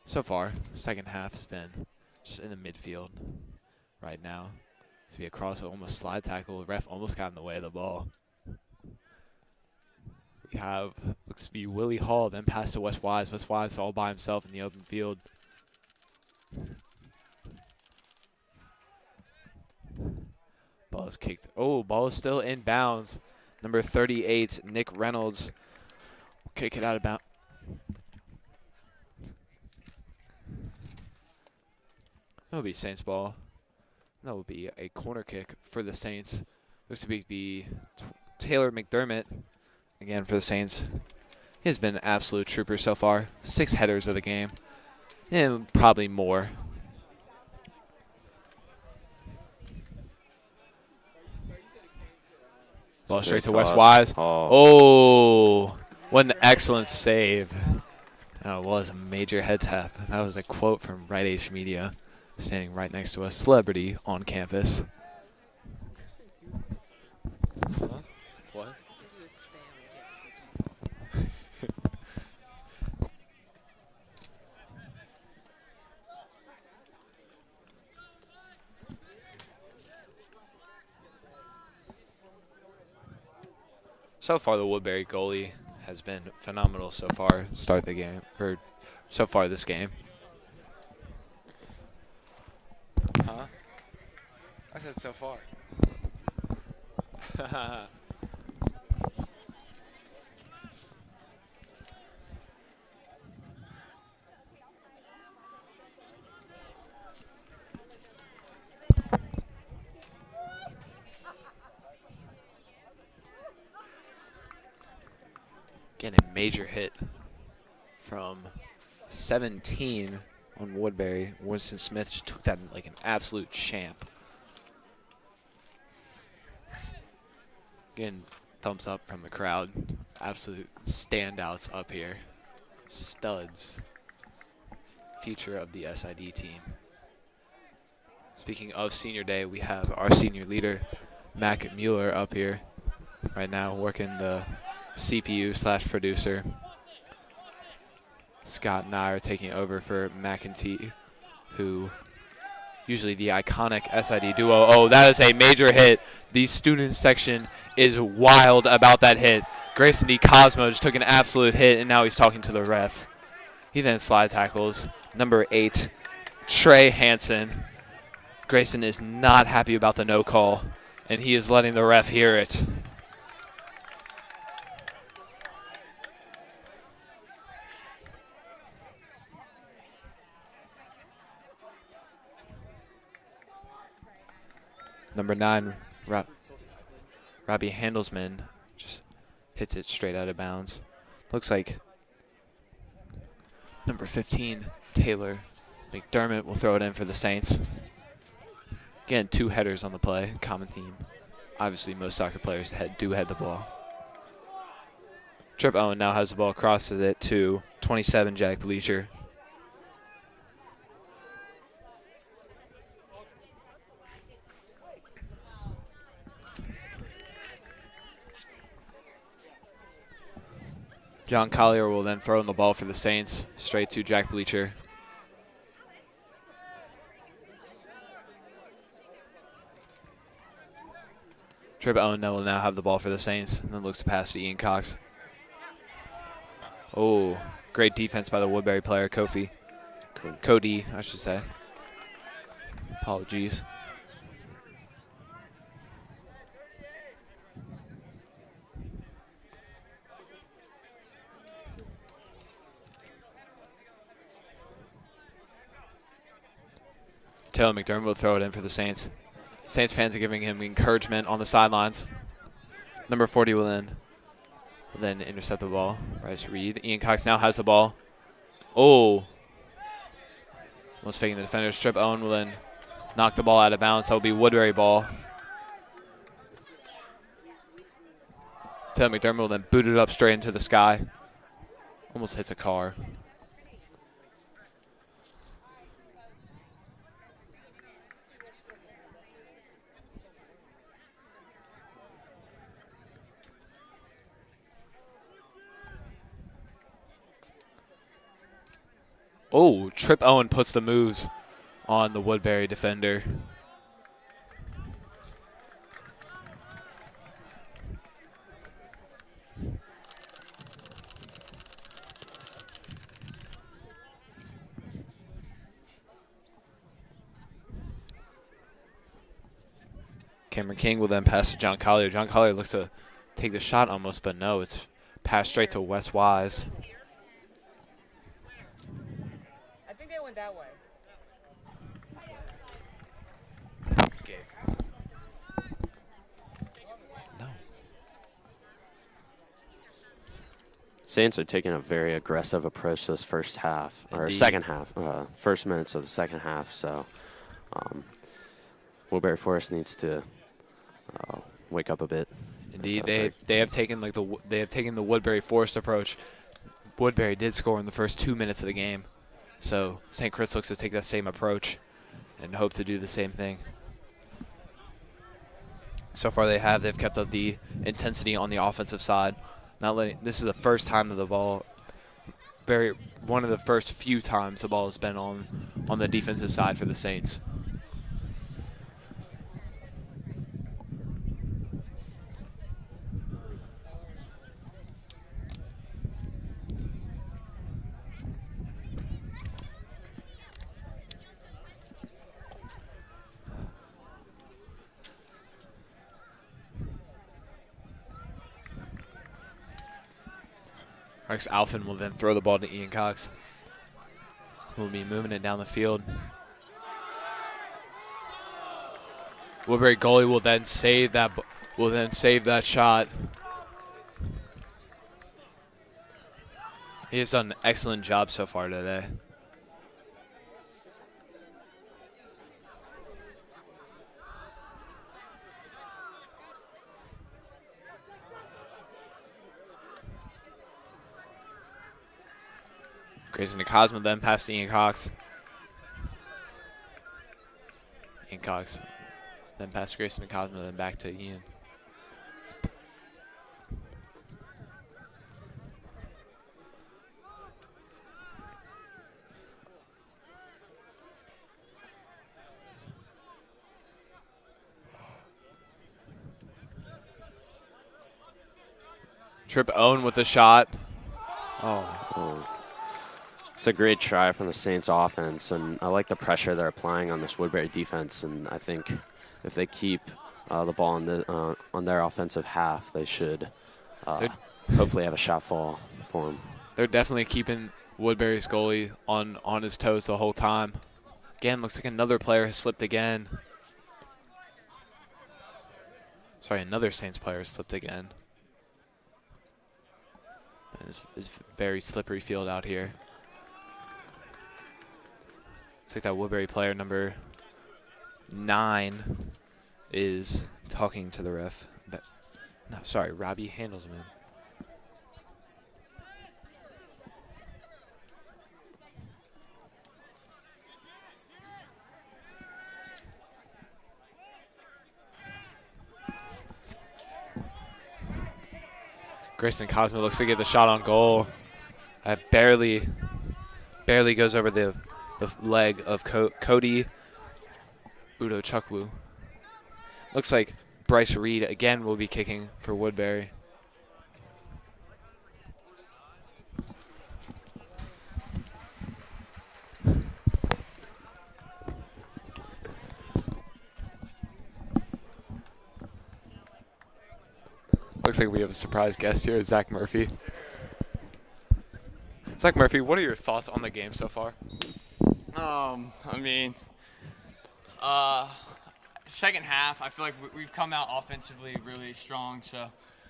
So far, second half has been just in the midfield right now. To be a cross, almost slide tackle. The ref almost got in the way of the ball. We have, looks to be Willie Hall, then pass to Wes Wise. Wes Wise all by himself in the open field. Ball is kicked. Oh, ball is still in bounds. Number 38, Nick Reynolds, will kick it out of bounds. That will be Saints ball. That will be a corner kick for the Saints. Looks to be Taylor McDermott again for the Saints. He has been an absolute trooper so far. 6 headers of the game, and probably more. Ball straight to Wes Wise. Oh, what an excellent save. That was a major head tap. That was a quote from Right H Media, standing right next to a celebrity on campus. Huh? What? So far, the Woodbury goalie has been phenomenal so far. Start the game, or so far this game. Huh? I said so far. Getting a major hit from 17 on Woodbury. Winston Smith just took that like an absolute champ. Again, thumbs up from the crowd. Absolute standouts up here. Studs. Future of the SID team. Speaking of senior day, we have our senior leader, Mac Mueller, up here right now working the CPU/producer. Scott and I are taking over for McEntee, who usually the iconic SID duo. Oh, that is a major hit. The student section is wild about that hit. Grayson D. Cosmo just took an absolute hit, and now he's talking to the ref. He then slide tackles number 8, Trey Hansen. Grayson is not happy about the no call, and he is letting the ref hear it. Number 9, Robbie Handelsman just hits it straight out of bounds. Looks like number 15, Taylor McDermott, will throw it in for the Saints. Again, 2 headers on the play, common theme. Obviously, most soccer players do head the ball. Trip Owen now has the ball, crosses it to 27, Jack Bleacher. John Collier will then throw in the ball for the Saints, straight to Jack Bleacher. Trip Owen will now have the ball for the Saints, and then looks to pass to Ian Cox. Oh, great defense by the Woodbury player, Kofi. Cody, I should say. Apologies. Taylor McDermott will throw it in for the Saints. Saints fans are giving him encouragement on the sidelines. Number 40 will then intercept the ball. Bryce Reed. Ian Cox now has the ball. Oh. Almost faking the defender. Strip Owen will then knock the ball out of bounds. That will be Woodbury ball. Taylor McDermott will then boot it up straight into the sky. Almost hits a car. Oh, Trip Owen puts the moves on the Woodbury defender. Cameron King will then pass to John Collier. John Collier looks to take the shot almost, but no, it's passed straight to Wes Wise. I think they went that way. Okay. No. Saints are taking a very aggressive approach to this first half, or Indeed. second half, first minutes of the second half. So Woodbury Forest needs to wake up a bit. Indeed, they have taken the Woodbury Forest approach. Woodbury did score in the first 2 minutes of the game, so St. Chris looks to take that same approach and hope to do the same thing. So far, they've kept up the intensity on the offensive side. This is the first time that the ball, one of the first few times the ball has been on the defensive side for the Saints. Rex Alphen will then throw the ball to Ian Cox, who will be moving it down the field. Woodbury goalie will then save that shot. He has done an excellent job so far today. Grayson Cosmo then passed to Ian Cox. Ian Cox then passed to Grayson Cosmo, then back to Ian. Trip Owen with a shot. Oh. It's a great try from the Saints offense, and I like the pressure they're applying on this Woodbury defense. And I think if they keep the ball on their offensive half, they should hopefully have a shot fall for them. They're definitely keeping Woodbury's goalie on his toes the whole time. Again, looks like another player has slipped again. Sorry, another Saints player has slipped again. It's very slippery field out here. Looks like that Woodbury player number 9 is talking to the ref. But no, sorry, Robbie Handelsman. Grayson Cosmo looks to get the shot on goal. Barely goes over the leg of Cody Udo Chukwu. Looks like Bryce Reed again will be kicking for Woodbury. Looks like we have a surprise guest here, Zach Murphy. Zach Murphy, what are your thoughts on the game so far? I mean, second half, I feel like we've come out offensively really strong, so I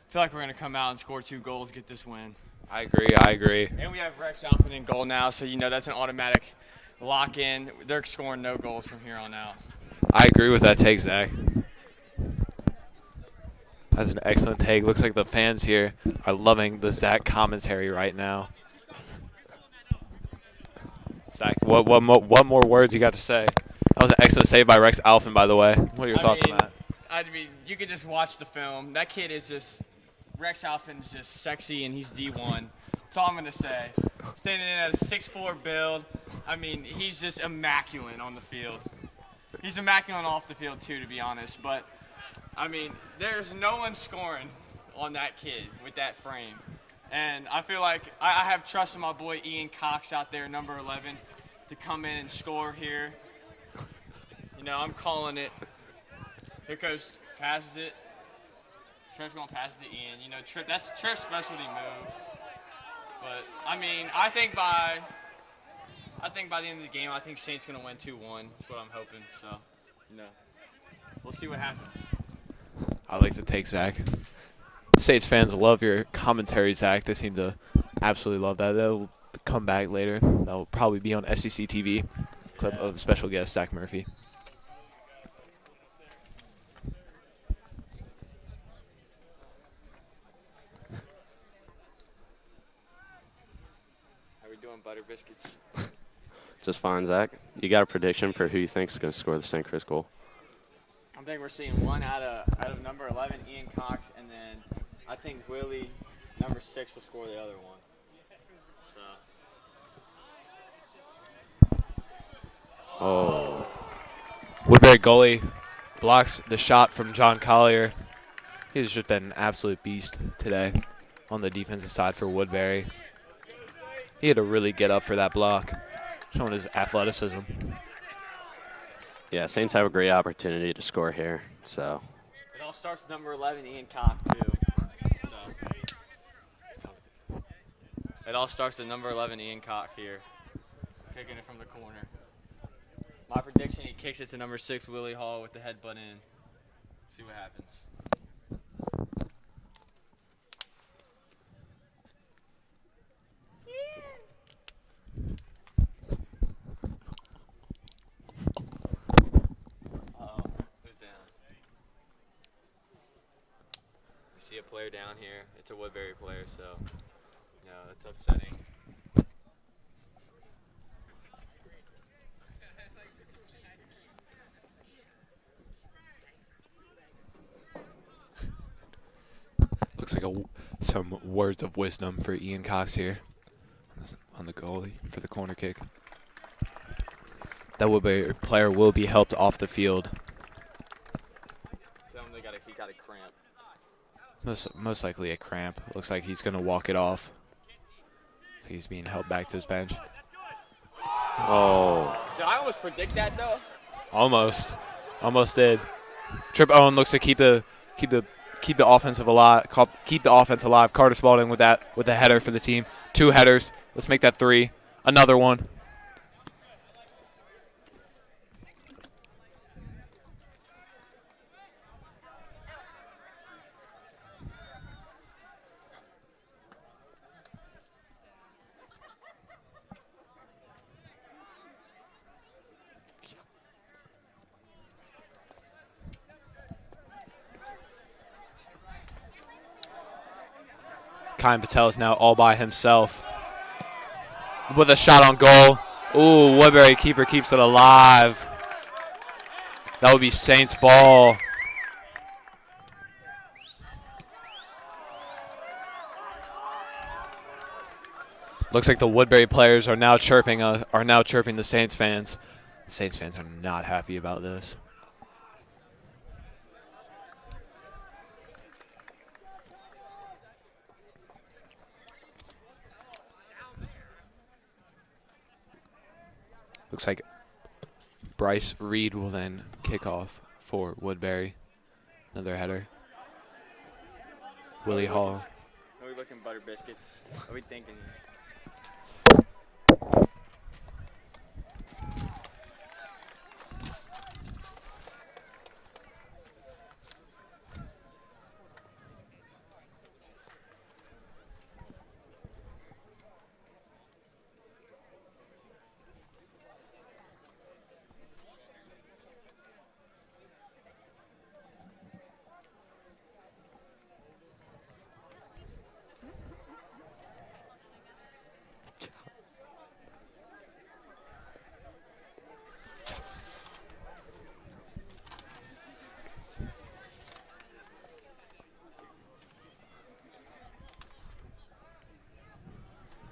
feel like we're going to come out and score 2 goals, get this win. I agree. And we have Rex Alphen in goal now, so that's an automatic lock-in. They're scoring no goals from here on out. I agree with that take, Zach. That's an excellent take. Looks like the fans here are loving the Zach commentary right now. Zach, what more words you got to say? That was an excellent save by Rex Alphen, by the way. What are your thoughts on that? I mean, you could just watch the film. That kid is just – Rex Alphen's just sexy, and he's D1. That's all I'm going to say. Standing in at a 6'4" build. I mean, he's just immaculate on the field. He's immaculate off the field, too, to be honest. But, I mean, there's no one scoring on that kid with that frame. And I feel like I have trust in my boy Ian Cox out there, number 11, to come in and score here. I'm calling it. Here goes, passes it. Tripp's going to pass it to Ian. That's Tripp's specialty move. But, I mean, I think by the end of the game, I think Saints going to win 2-1. That's what I'm hoping. So, we'll see what happens. I like the take, Zach. Saints fans love your commentary, Zach. They seem to absolutely love that. They'll come back later. That'll probably be on SEC TV. Clip of special guest Zach Murphy. How are we doing, butter biscuits? Just fine, Zach. You got a prediction for who you think is going to score the St. Chris goal? I think we're seeing one out of number 11, Ian Cox, and then I think Willie, number 6, will score the other one. So. Oh. Woodbury goalie blocks the shot from John Collier. He's just been an absolute beast today on the defensive side for Woodbury. He had to really get up for that block, showing his athleticism. Yeah, Saints have a great opportunity to score here. So it all starts with number 11, Ian Cox, too. It all starts with number 11, Ian Cox here, kicking it from the corner. My prediction, he kicks it to number 6, Willie Hall, with the headbutt in. See what happens. A player down here. It's a Woodbury player, so it's upsetting. Looks like some words of wisdom for Ian Cox here on the goalie for the corner kick. That Woodbury player will be helped off the field. Tell him he got a cramp. Most likely a cramp. Looks like he's going to walk it off. He's being held back to his bench. Oh. Did I almost predict that, though? Almost did. Trip Owen looks to keep the offense alive. Keep the offense alive. Carter Spalding with a header for the team. 2 headers. Let's make that 3. Another one. Kyan Patel is now all by himself with a shot on goal. Ooh, Woodbury keeper keeps it alive. That would be Saints ball. Looks like the Woodbury players are now chirping the Saints fans. The Saints fans are not happy about this. Looks like Bryce Reed will then kick off for Woodbury. Another header. Willie Hall. Are we looking butter biscuits? What are we thinking?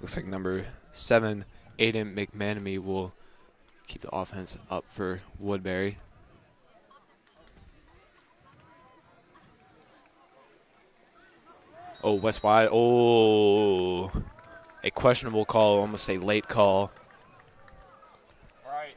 Looks like number 7, Aiden McManamy, will keep the offense up for Woodbury. Oh, West wide. Oh, a questionable call, almost a late call. Right.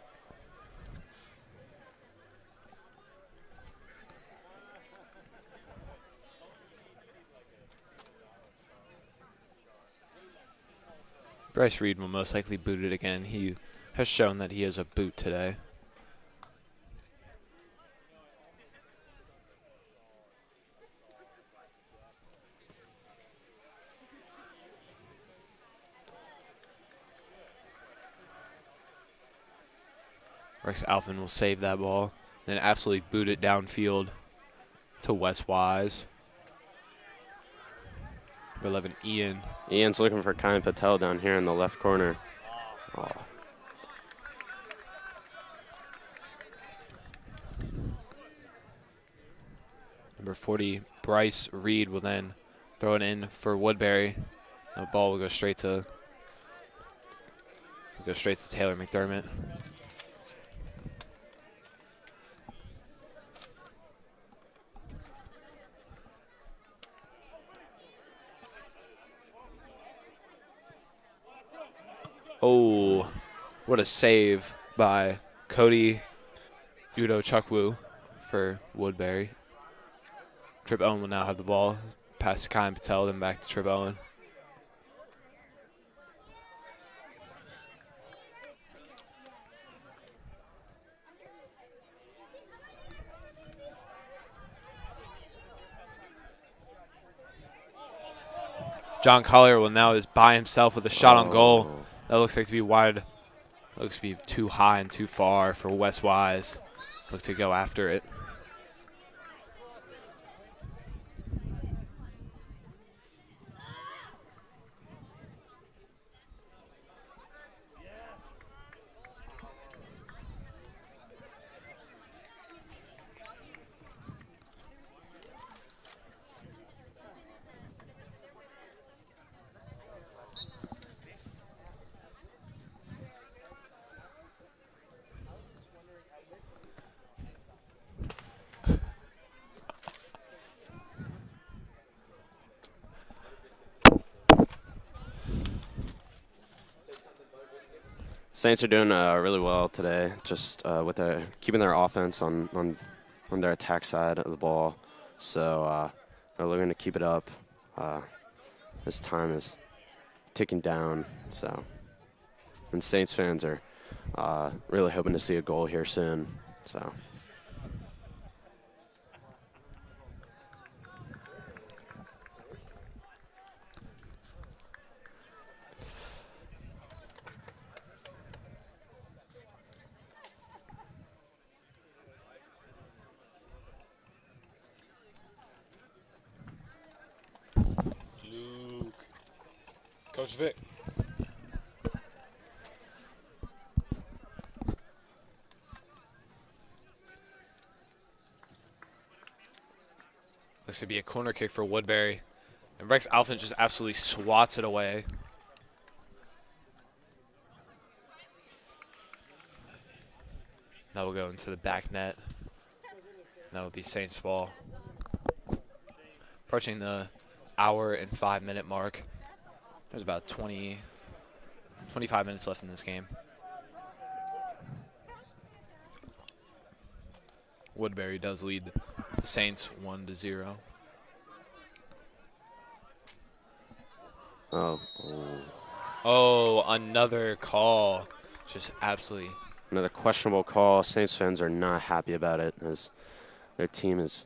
Bryce Reed will most likely boot it again. He has shown that he has a boot today. Rex Alphen will save that ball, then absolutely boot it downfield to Wes Wise. Number 11, Ian. Ian's looking for Kyan Patel down here in the left corner. Oh. Number 40, Bryce Reed will then throw it in for Woodbury. The ball will go straight to Taylor McDermott. Oh, what a save by Cody Udo Chukwu for Woodbury. Trip Owen will now have the ball. Pass to Kyan Patel, then back to Trip Owen. John Collier will now is by himself with a shot on goal. That looks like to be wide. Looks to be too high and too far for Wes Wise. Look to go after it. Saints are doing really well today, just with keeping their offense on their attack side of the ball. So they're looking to keep it up. This time is ticking down. So, and Saints fans are really hoping to see a goal here soon. So. Coach Vic. Looks to be a corner kick for Woodbury. And Rex Alphen just absolutely swats it away. That will go into the back net. That will be Saints ball. Approaching the hour and 5-minute mark. There's about 25 minutes left in this game. Woodbury does lead the Saints 1-0. Oh, oh. Oh, another call. Just absolutely. Another questionable call. Saints fans are not happy about it as their team is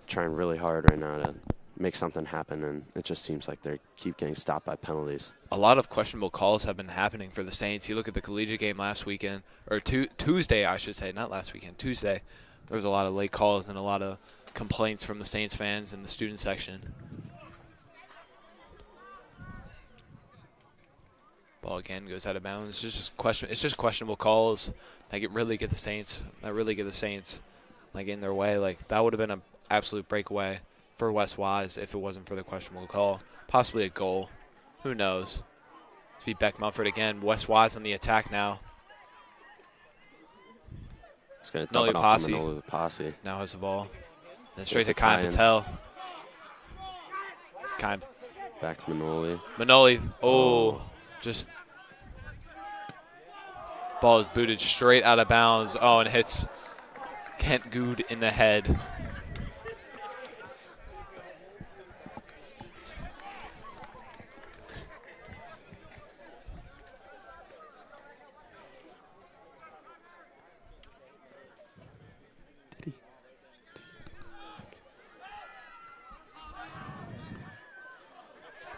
trying really hard right now to make something happen, and it just seems like they keep getting stopped by penalties. A lot of questionable calls have been happening for the Saints. You look at the collegiate game last weekend, or Tuesday, I should say, not last weekend, Tuesday. There was a lot of late calls and a lot of complaints from the Saints fans in the student section. Ball again goes out of bounds. It's just questionable calls that really get the Saints. Like in their way. Like that would have been an absolute breakaway for West Wise if it wasn't for the questionable call. Possibly a goal. Who knows? To be Beck Mumford again. West Wise on the attack now. It's going to dump it off to Manoli Posse. Now has the ball. Then straight to Kai Patel. Back to Manoli. Manoli. Oh. Just ball is booted straight out of bounds. Oh, and hits Kent Good in the head.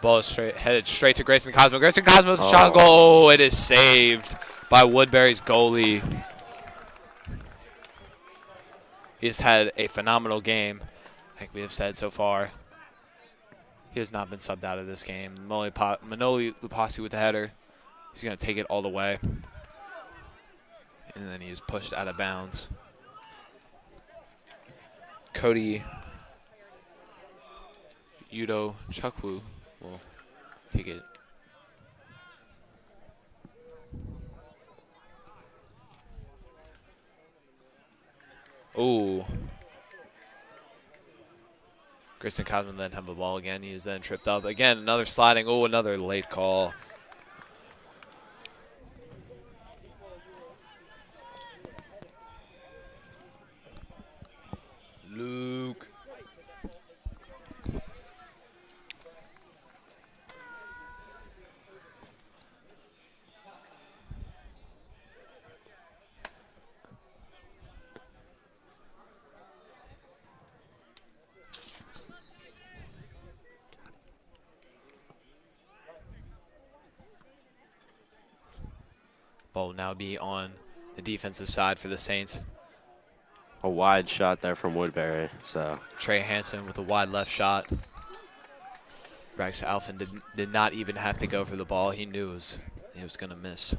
Ball is headed straight to Grayson Cosmo. Grayson Cosmo with a shot on goal. It is saved by Woodbury's goalie. He has had a phenomenal game, like we have said so far. He has not been subbed out of this game. Manoli Lupasi with the header. He's going to take it all the way. And then he is pushed out of bounds. Cody Udo Chukwu will take it. Oh. Grayson Cosman then have the ball again. He is then tripped up. Again, another sliding. Oh, another late call. Luke. Ball will now be on the defensive side for the Saints. A wide shot there from Woodbury. So Trey Hansen with a wide left shot. Rex Alphen did not even have to go for the ball. He knew he was going to miss.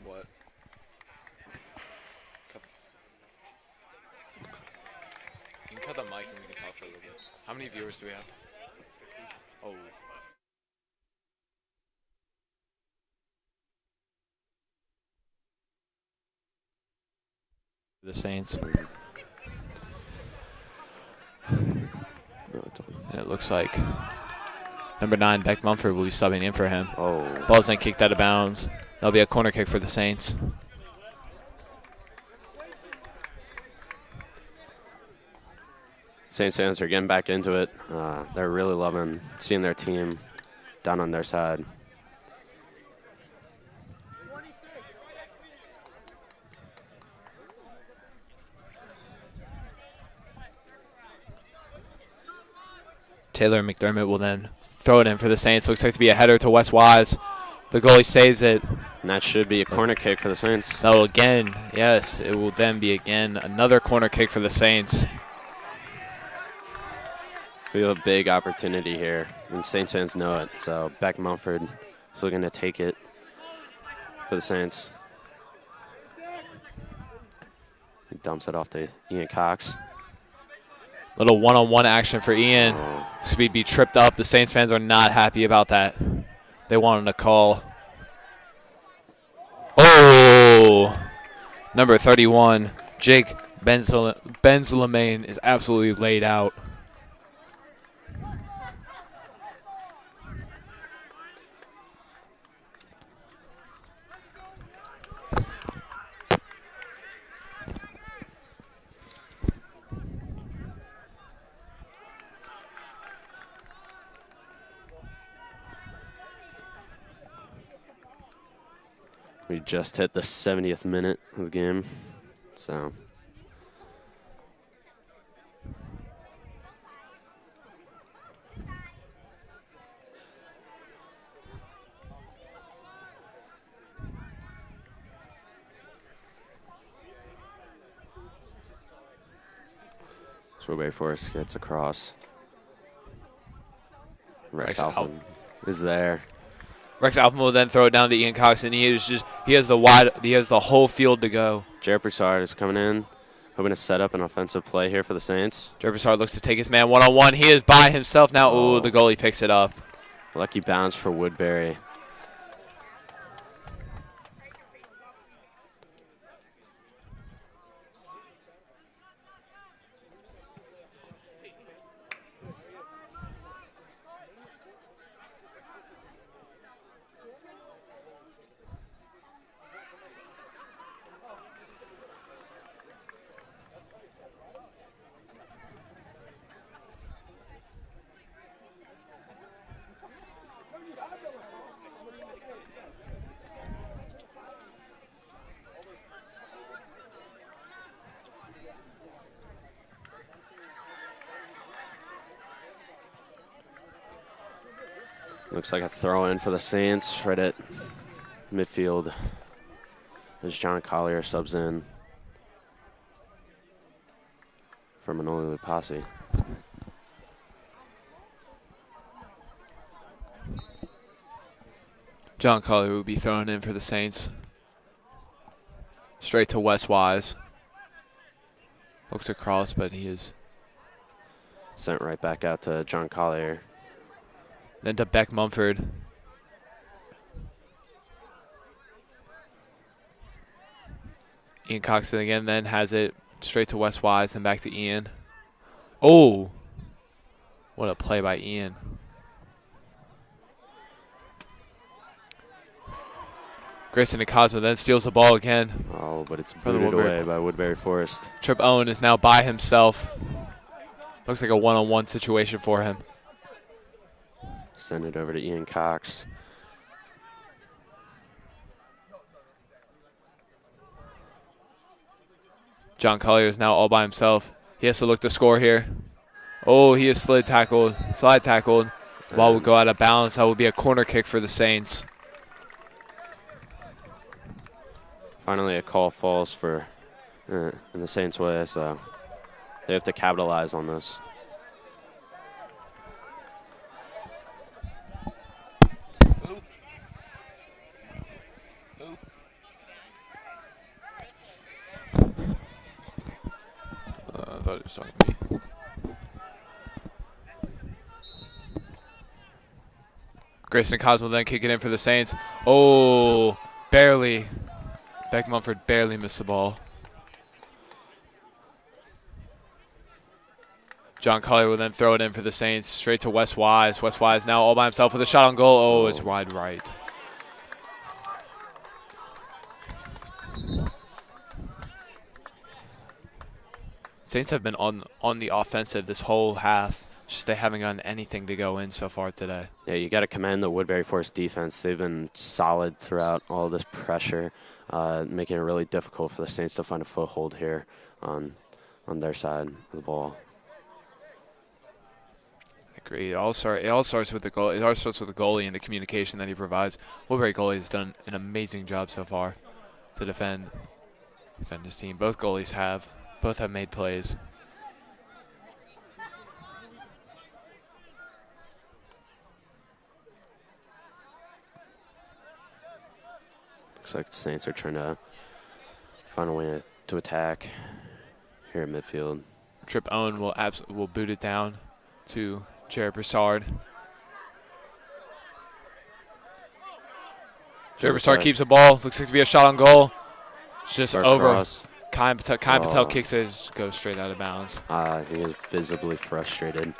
What? You can cut the mic and we can talk for a little bit. How many viewers do we have? 50. Oh. The Saints. And it looks like number 9, Beck Mumford, will be subbing in for him. Oh. Ball's then kicked out of bounds. That'll be a corner kick for the Saints. Saints fans are getting back into it. They're really loving seeing their team down on their side. Taylor McDermott will then throw it in for the Saints. Looks like to be a header to West Wise. The goalie saves it. And that should be a corner kick for the Saints. That will again, yes, it will then be again another corner kick for the Saints. We have a big opportunity here, and Saints fans know it. So Beck Mumford is looking to take it for the Saints. He dumps it off to Ian Cox. Little one-on-one action for Ian. Speed be tripped up. The Saints fans are not happy about that. They want him to call. Oh! Number 31, Jake Benzlemain is absolutely laid out. We just hit the 70th minute of the game, so. Woodbury Forest gets across. Rex Alphen is there. Rex Alphen will then throw it down to Ian Cox, and he has the whole field to go. Jared Broussard is coming in, hoping to set up an offensive play here for the Saints. Jared Broussard looks to take his man one-on-one. He is by himself now. Ooh, the goalie picks it up. Lucky bounce for Woodbury. Looks like a throw in for the Saints right at midfield as John Collier subs in for Manoli Posse. John Collier will be thrown in for the Saints. Straight to Wes Wise. Looks across, but he is sent right back out to John Collier. Then to Beck Mumford. Ian Coxon again then has it straight to Wes Wise, then back to Ian. Oh! What a play by Ian. Grayson Cosmo then steals the ball again. Oh, but it's booted away by Woodbury Forest. Trip Owen is now by himself. Looks like a one-on-one situation for him. Send it over to Ian Cox. John Collier is now all by himself. He has to look to score here. Oh, he is slide tackled. Ball will go out of bounds. That will be a corner kick for the Saints. Finally, a call falls for in the Saints' way, so they have to capitalize on this. I thought it was talking to me. Grayson Cosmo then kicking in for the Saints. Oh, barely. Beck Mumford barely missed the ball. John Collier will then throw it in for the Saints, straight to Wes Wise. Wes Wise now all by himself with a shot on goal. Oh, it's wide right. Saints have been on the offensive this whole half. Just they haven't gotten anything to go in so far today. Yeah, you got to commend the Woodbury Forest defense. They've been solid throughout all this pressure, making it really difficult for the Saints to find a foothold here on their side of the ball. I agree. It all starts with the goal. It all starts with the goalie and the communication that he provides. Woodbury goalie has done an amazing job so far to defend his team. Both goalies have. Both have made plays. Looks like the Saints are trying to find a way to attack here at midfield. Trip Owen will boot it down to Jared Broussard. Jared Broussard keeps the ball. Looks like to be a shot on goal. It's just over. Kai Patel kicks it, goes straight out of bounds. He is visibly frustrated.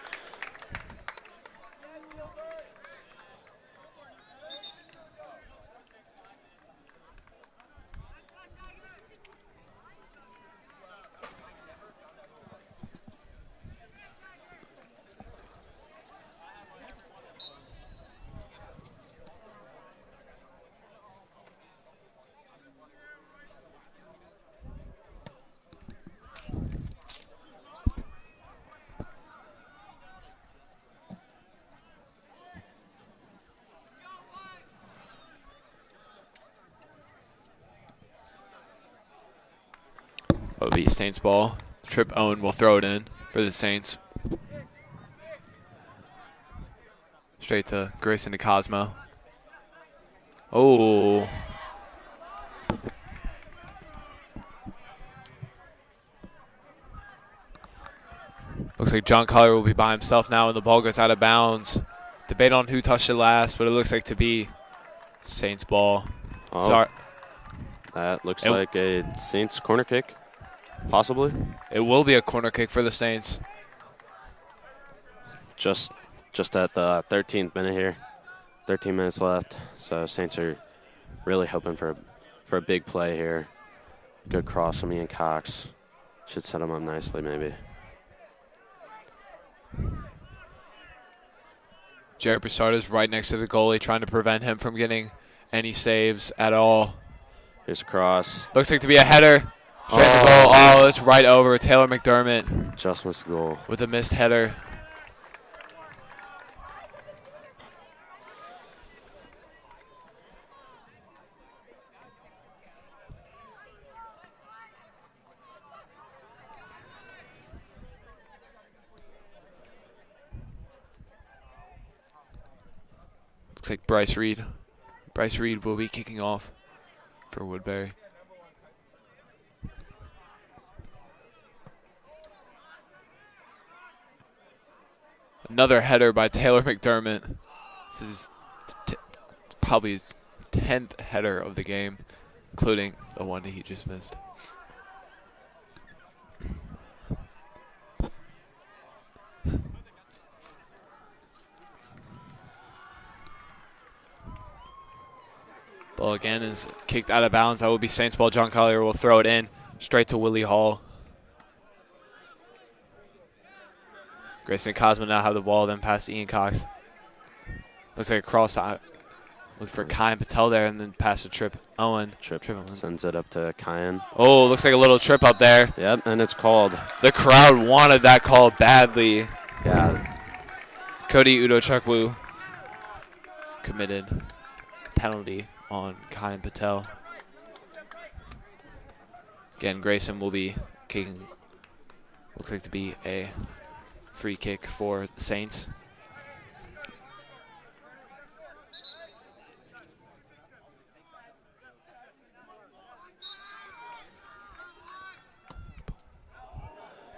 That'll be Saints ball. Trip Owen will throw it in for the Saints. Straight to Grayson to Cosmo. Oh. Looks like John Collier will be by himself now, and the ball goes out of bounds. Debate on who touched it last, but it looks like to be Saints ball. Oh, Sorry. that looks like a Saints corner kick, possibly. It will be a corner kick for the Saints. Just at the 13th minute here. 13 minutes left, so Saints are really hoping for a big play here. Good cross from Ian Cox. Should set him up nicely, maybe. Jared Broussard is right next to the goalie, trying to prevent him from getting any saves at all. Here's a cross. Looks like to be a header. Straight to goal. Oh, it's right over. Taylor McDermott Just missed the goal. with a missed header. Looks like Bryce Reed. Bryce Reed will be kicking off for Woodbury. Another header by Taylor McDermott. This is probably his 10th header of the game, including the one that he just missed. Ball again is kicked out of bounds. That will be Saints ball. John Collier will throw it in straight to Willie Hall. Grayson and Cosmo now have the ball, then pass to Ian Cox. Looks like a cross. Look for Kyan Patel there, and then pass to Trip Owen. Trip Owen sends it up to Kyan. Oh, looks like a little trip up there. Yep, and it's called. The crowd wanted that call badly. Yeah. Cody Udochukwu committed penalty on Kyan Patel. Again, Grayson will be kicking. Looks like to be a free kick for the Saints.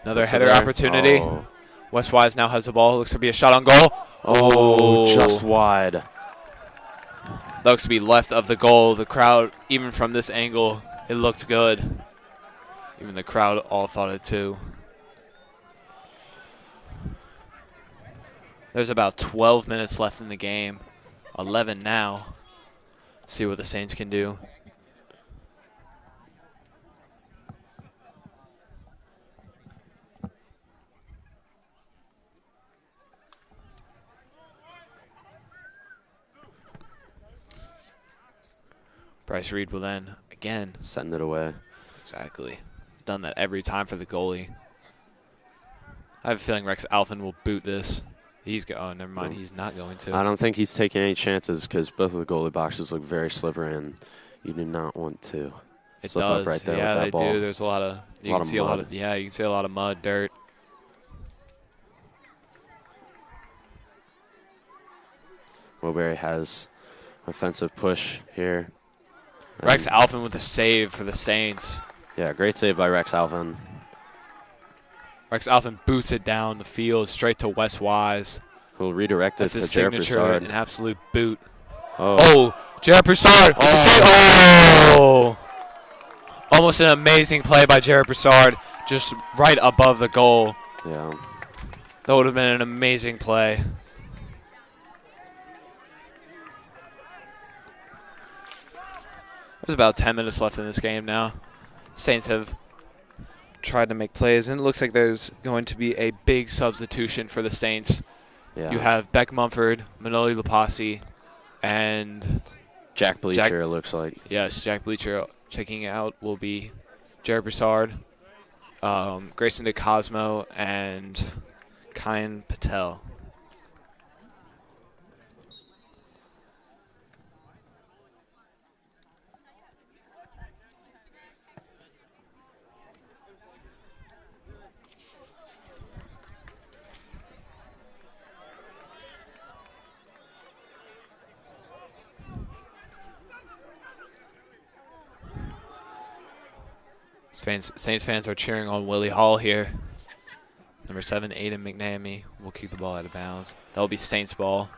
Another header opportunity. Oh. Wes Wise now has the ball. Looks to be a shot on goal. Oh, just wide. Looks to be left of the goal. The crowd, even from this angle, it looked good. Even the crowd all thought it too. There's about 12 minutes left in the game. 11 now. See what the Saints can do. Bryce Reed will then, again, send it away. Exactly. Done that every time for the goalie. I have a feeling Rex Alphen will boot this. He's oh, never mind. He's not going to. I don't think he's taking any chances because both of the goalie boxes look very slippery, and you do not want to slip up right there with that they ball. do. There's a lot of you can see a lot of you can see a lot of mud, dirt. Woodbury has offensive push here. Rex Alphen with a save for the Saints. Yeah, great save by Rex Alphen. Rex Alphen boots it down the field straight to Wes Wise. Who'll redirect it That's to his Jared signature, Broussard. an absolute boot. Oh, Jared Broussard. Oh. Almost an amazing play by Jared Broussard, just right above the goal. Yeah. That would have been an amazing play. There's about 10 minutes left in this game now. Saints have tried to make plays, and it looks like there's going to be a big substitution for the Saints. Yeah. You have Beck Mumford, Manoli Lapasi, and Jack Bleacher, it looks like. Yes, Jack Bleacher. Checking out will be Jared Broussard, Grayson DeCosmo, and Kyan Patel. Saints fans are cheering on Willie Hall here. Number 7, Aiden McNamee will kick the ball out of bounds. That will be Saints ball.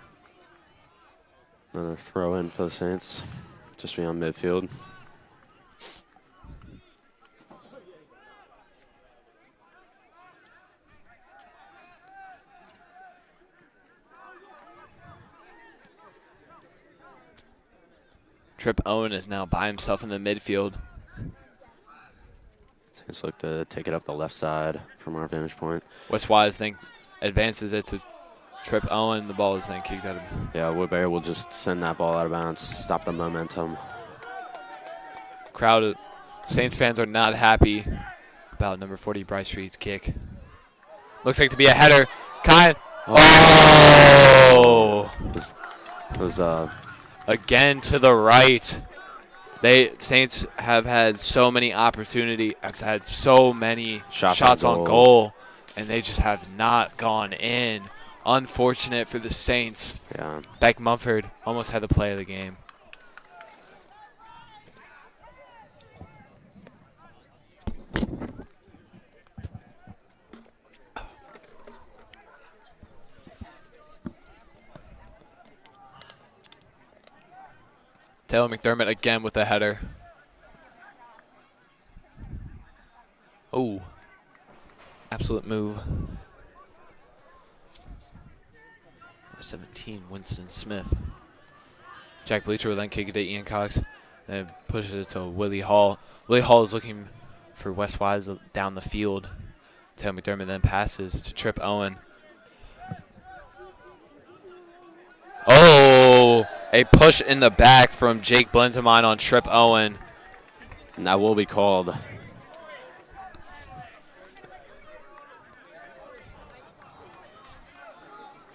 Another throw in for the Saints, just beyond midfield. Trip Owen is now by himself in the midfield. Saints look to take it up the left side from our vantage point. Wes Wise then advances it to Trip Owen. The ball is then kicked out of. Yeah, Woodbury will just send that ball out of bounds, stop the momentum. Crowd, Saints fans are not happy about number 40 Bryce Reed's kick. Looks like to be a header. Oh! It was Again to the right. Saints have had so many opportunities, have had so many shots on goal, and they just have not gone in. Unfortunate for the Saints. Yeah. Beck Mumford almost had the play of the game. Taylor McDermott again with a header. Oh, absolute move. 17, Winston Smith. Jack Bleacher will then kick it to Ian Cox, then pushes it to Willie Hall. Willie Hall is looking for Wes Wise down the field. Taylor McDermott then passes to Trip Owen. Oh, a push in the back from Jake Blenzemein on Trip Owen. And that will be called.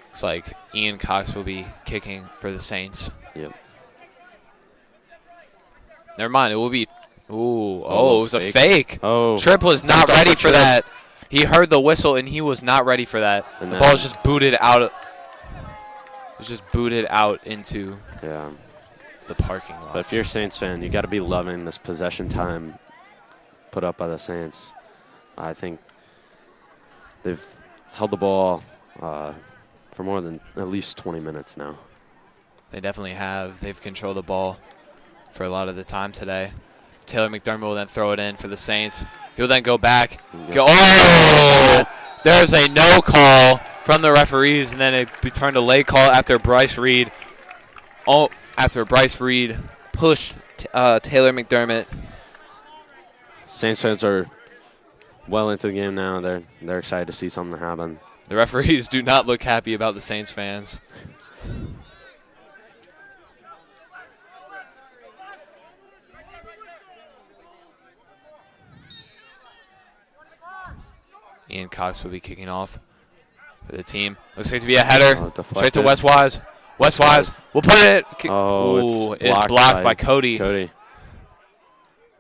Looks like Ian Cox will be kicking for the Saints. Yep. Never mind, it will be. Ooh, it was a fake. Oh. Trip was not ready for that. He heard the whistle and he was not ready for that. And the ball was just booted out. It was just booted out into the parking lot. But if you're a Saints fan, you got to be loving this possession time put up by the Saints. I think they've held the ball for more than at least 20 minutes now. They definitely have. They've controlled the ball for a lot of the time today. Taylor McDermott will then throw it in for the Saints. He'll then go back. Oh! There's a no call from the referees, and then it returned a late call after Bryce Reed. After Bryce Reed pushed Taylor McDermott. Saints fans are well into the game now. They're excited to see something happen. The referees do not look happy about the Saints fans. Ian Cox will be kicking off for the team. Looks like to be a header. Straight to Wes Wise. Wes Wise will put it. It's blocked by Cody.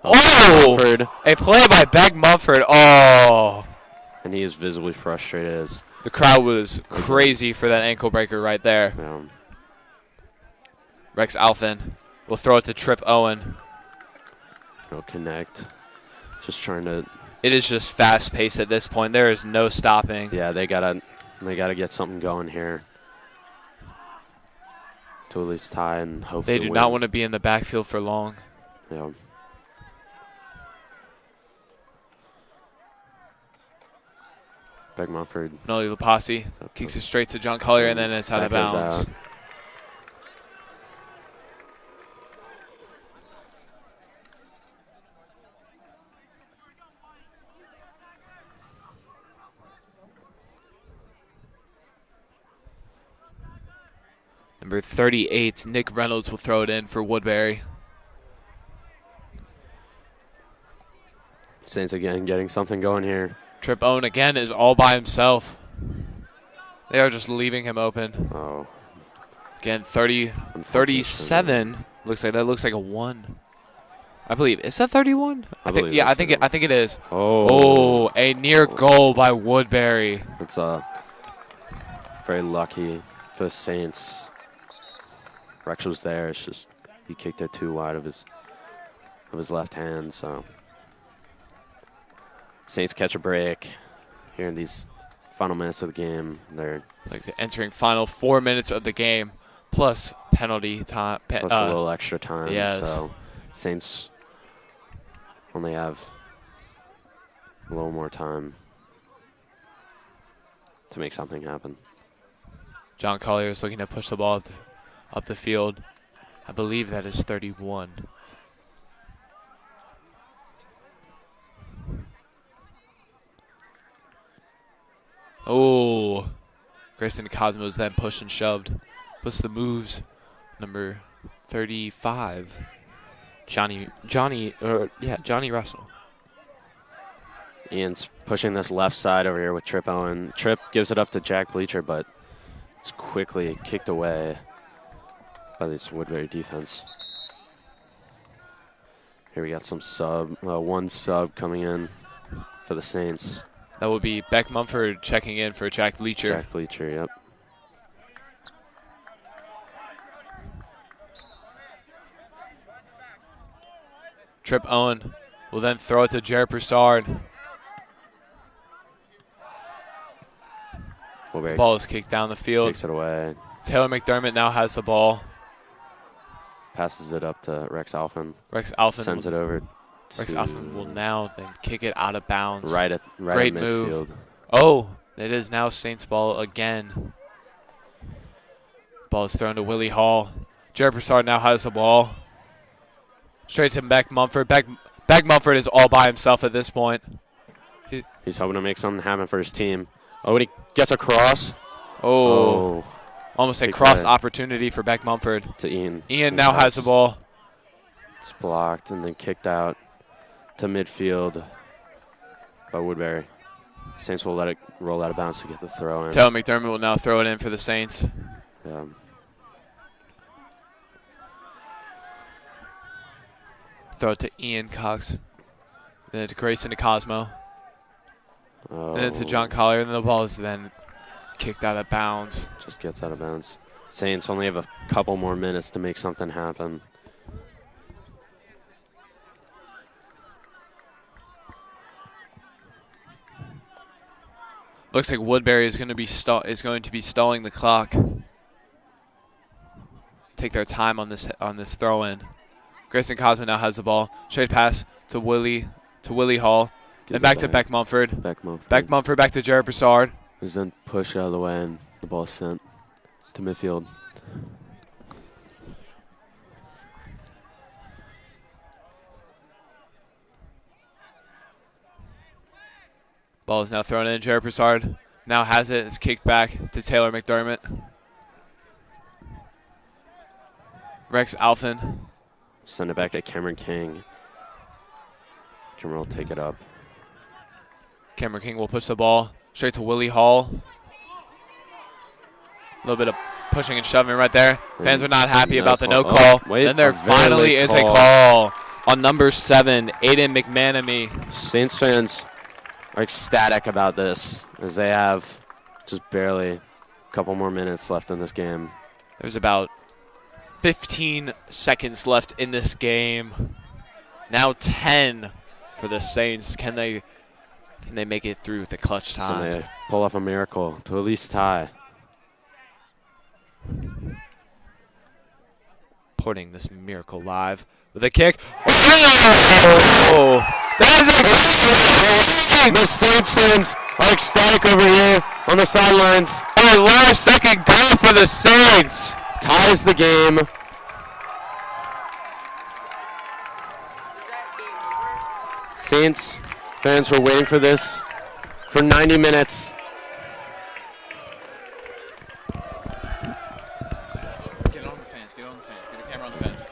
Mumford. A play by Beck Mumford. Oh. And he is visibly frustrated. The crowd was crazy for that ankle breaker right there. Yeah. Rex Alphen will throw it to Trip Owen. No connect. Just trying to. It is just fast paced at this point. There is no stopping. Yeah, they gotta get something going here to at least tie and hopefully They do win. not want to be in the backfield for long. Yeah. Beck Mumford. Nolly Lapasi kicks it straight to John Collier, and then it's out of bounds. Out. Number 38, Nick Reynolds will throw it in for Woodbury. Saints again getting something going here. Trip Owen again is all by himself. They are just leaving him open. Oh. Again, 37. Looks like a 1. I believe. Is that 31? I think it is. Oh. A near goal by Woodbury. It's very lucky for the Saints. Rex was there. It's just he kicked it too wide of his left hand, so Saints catch a break here in these final minutes of the game. They're It's like the entering final 4 minutes of the game, plus penalty time. plus a little extra time. yes. So Saints only have a little more time to make something happen. John Collier is looking to push the ball up the field. I believe that is 31. Oh, Grayson Cosmo is then pushed and shoved. Puts the moves, number 35, Johnny Russell. Ian's pushing this left side over here with Trip Owen. Trip gives it up to Jack Bleacher, but it's quickly kicked away by this Woodbury defense. Here we got some one sub coming in for the Saints. That will be Beck Mumford checking in for Jack Bleacher. Jack Bleacher, yep. Trip Owen will then throw it to Jared Broussard. The ball is kicked down the field. Kicks it away. Taylor McDermott now has the ball. Passes it up to Rex Alphen. Rex Alphen Sends it over. Rex Alphen will now then kick it out of bounds. Right at Great midfield. move. Oh, it is now Saints ball again. Ball is thrown to Willie Hall. Jared Broussard now has the ball. Straight to Beck Mumford. Beck Mumford is all by himself at this point. He's hoping to make something happen for his team. Oh, and he gets across. Oh. Almost a cross opportunity for Beck Mumford. To Ian. Ian now has the ball. It's blocked and then kicked out to midfield by Woodbury. Saints will let it roll out of bounds to get the throw in. Taylor McDermott will now throw it in for the Saints. Yeah. Throw it to Ian Cox. Then to Grayson to Cosmo. Oh. Then to John Collier. And the ball is then kicked out of bounds. Just gets out of bounds. Saints only have a couple more minutes to make something happen. Looks like Woodbury is going to be stalling the clock. Take their time on this throw-in. Grayson Cosmo now has the ball. Straight pass to Willie Hall. Then back to Beck Mumford. Beck Mumford back to Jared Broussard. Who's then pushed out of the way and the ball is sent to midfield. Ball is now thrown in. Jared Broussard now has it. It's kicked back to Taylor McDermott. Rex Alphen. Send it back to Cameron King. Cameron will take it up. Cameron King will push the ball straight to Willie Hall. A little bit of pushing and shoving right there. Fans are not happy about the no call. Then there finally is a call on number 7, Aiden McManamy. Saints fans are ecstatic about this as they have just barely a couple more minutes left in this game. There's about 15 seconds left in this game. Now 10 for the Saints. Can they make it through with the clutch time? Can they pull off a miracle to at least tie? Putting this miracle live with a kick. Oh! That is a The Saints fans are ecstatic over here on the sidelines. a last-second goal for the Saints. Ties the game. Saints fans were waiting for this for 90 minutes. Get on the fence. Get a camera on the fence.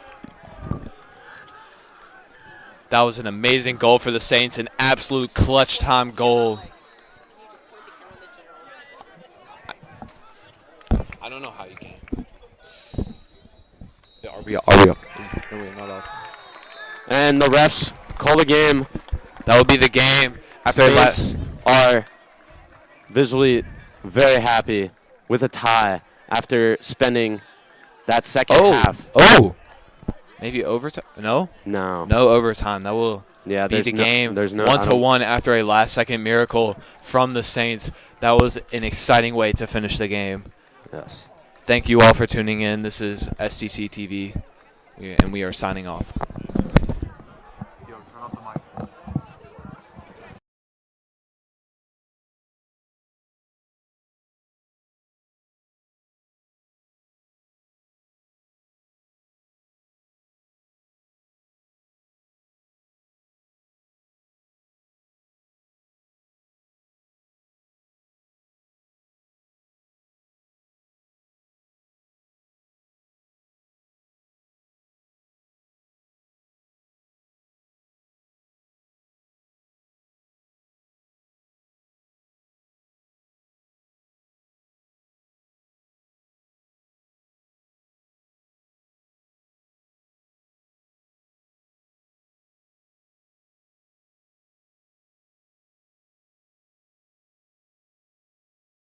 That was an amazing goal for the Saints, an absolute clutch time goal. I don't know how you can. Are we not off? And the refs call the game. That would be the game. After Saints are visually very happy with a tie after spending that second half. Oh! Maybe overtime? No? No. No overtime. That will Yeah, beat the game there's no 1-1 after a last-second miracle from the Saints. That was an exciting way to finish the game. Yes. Thank you all for tuning in. This is STC TV, and we are signing off.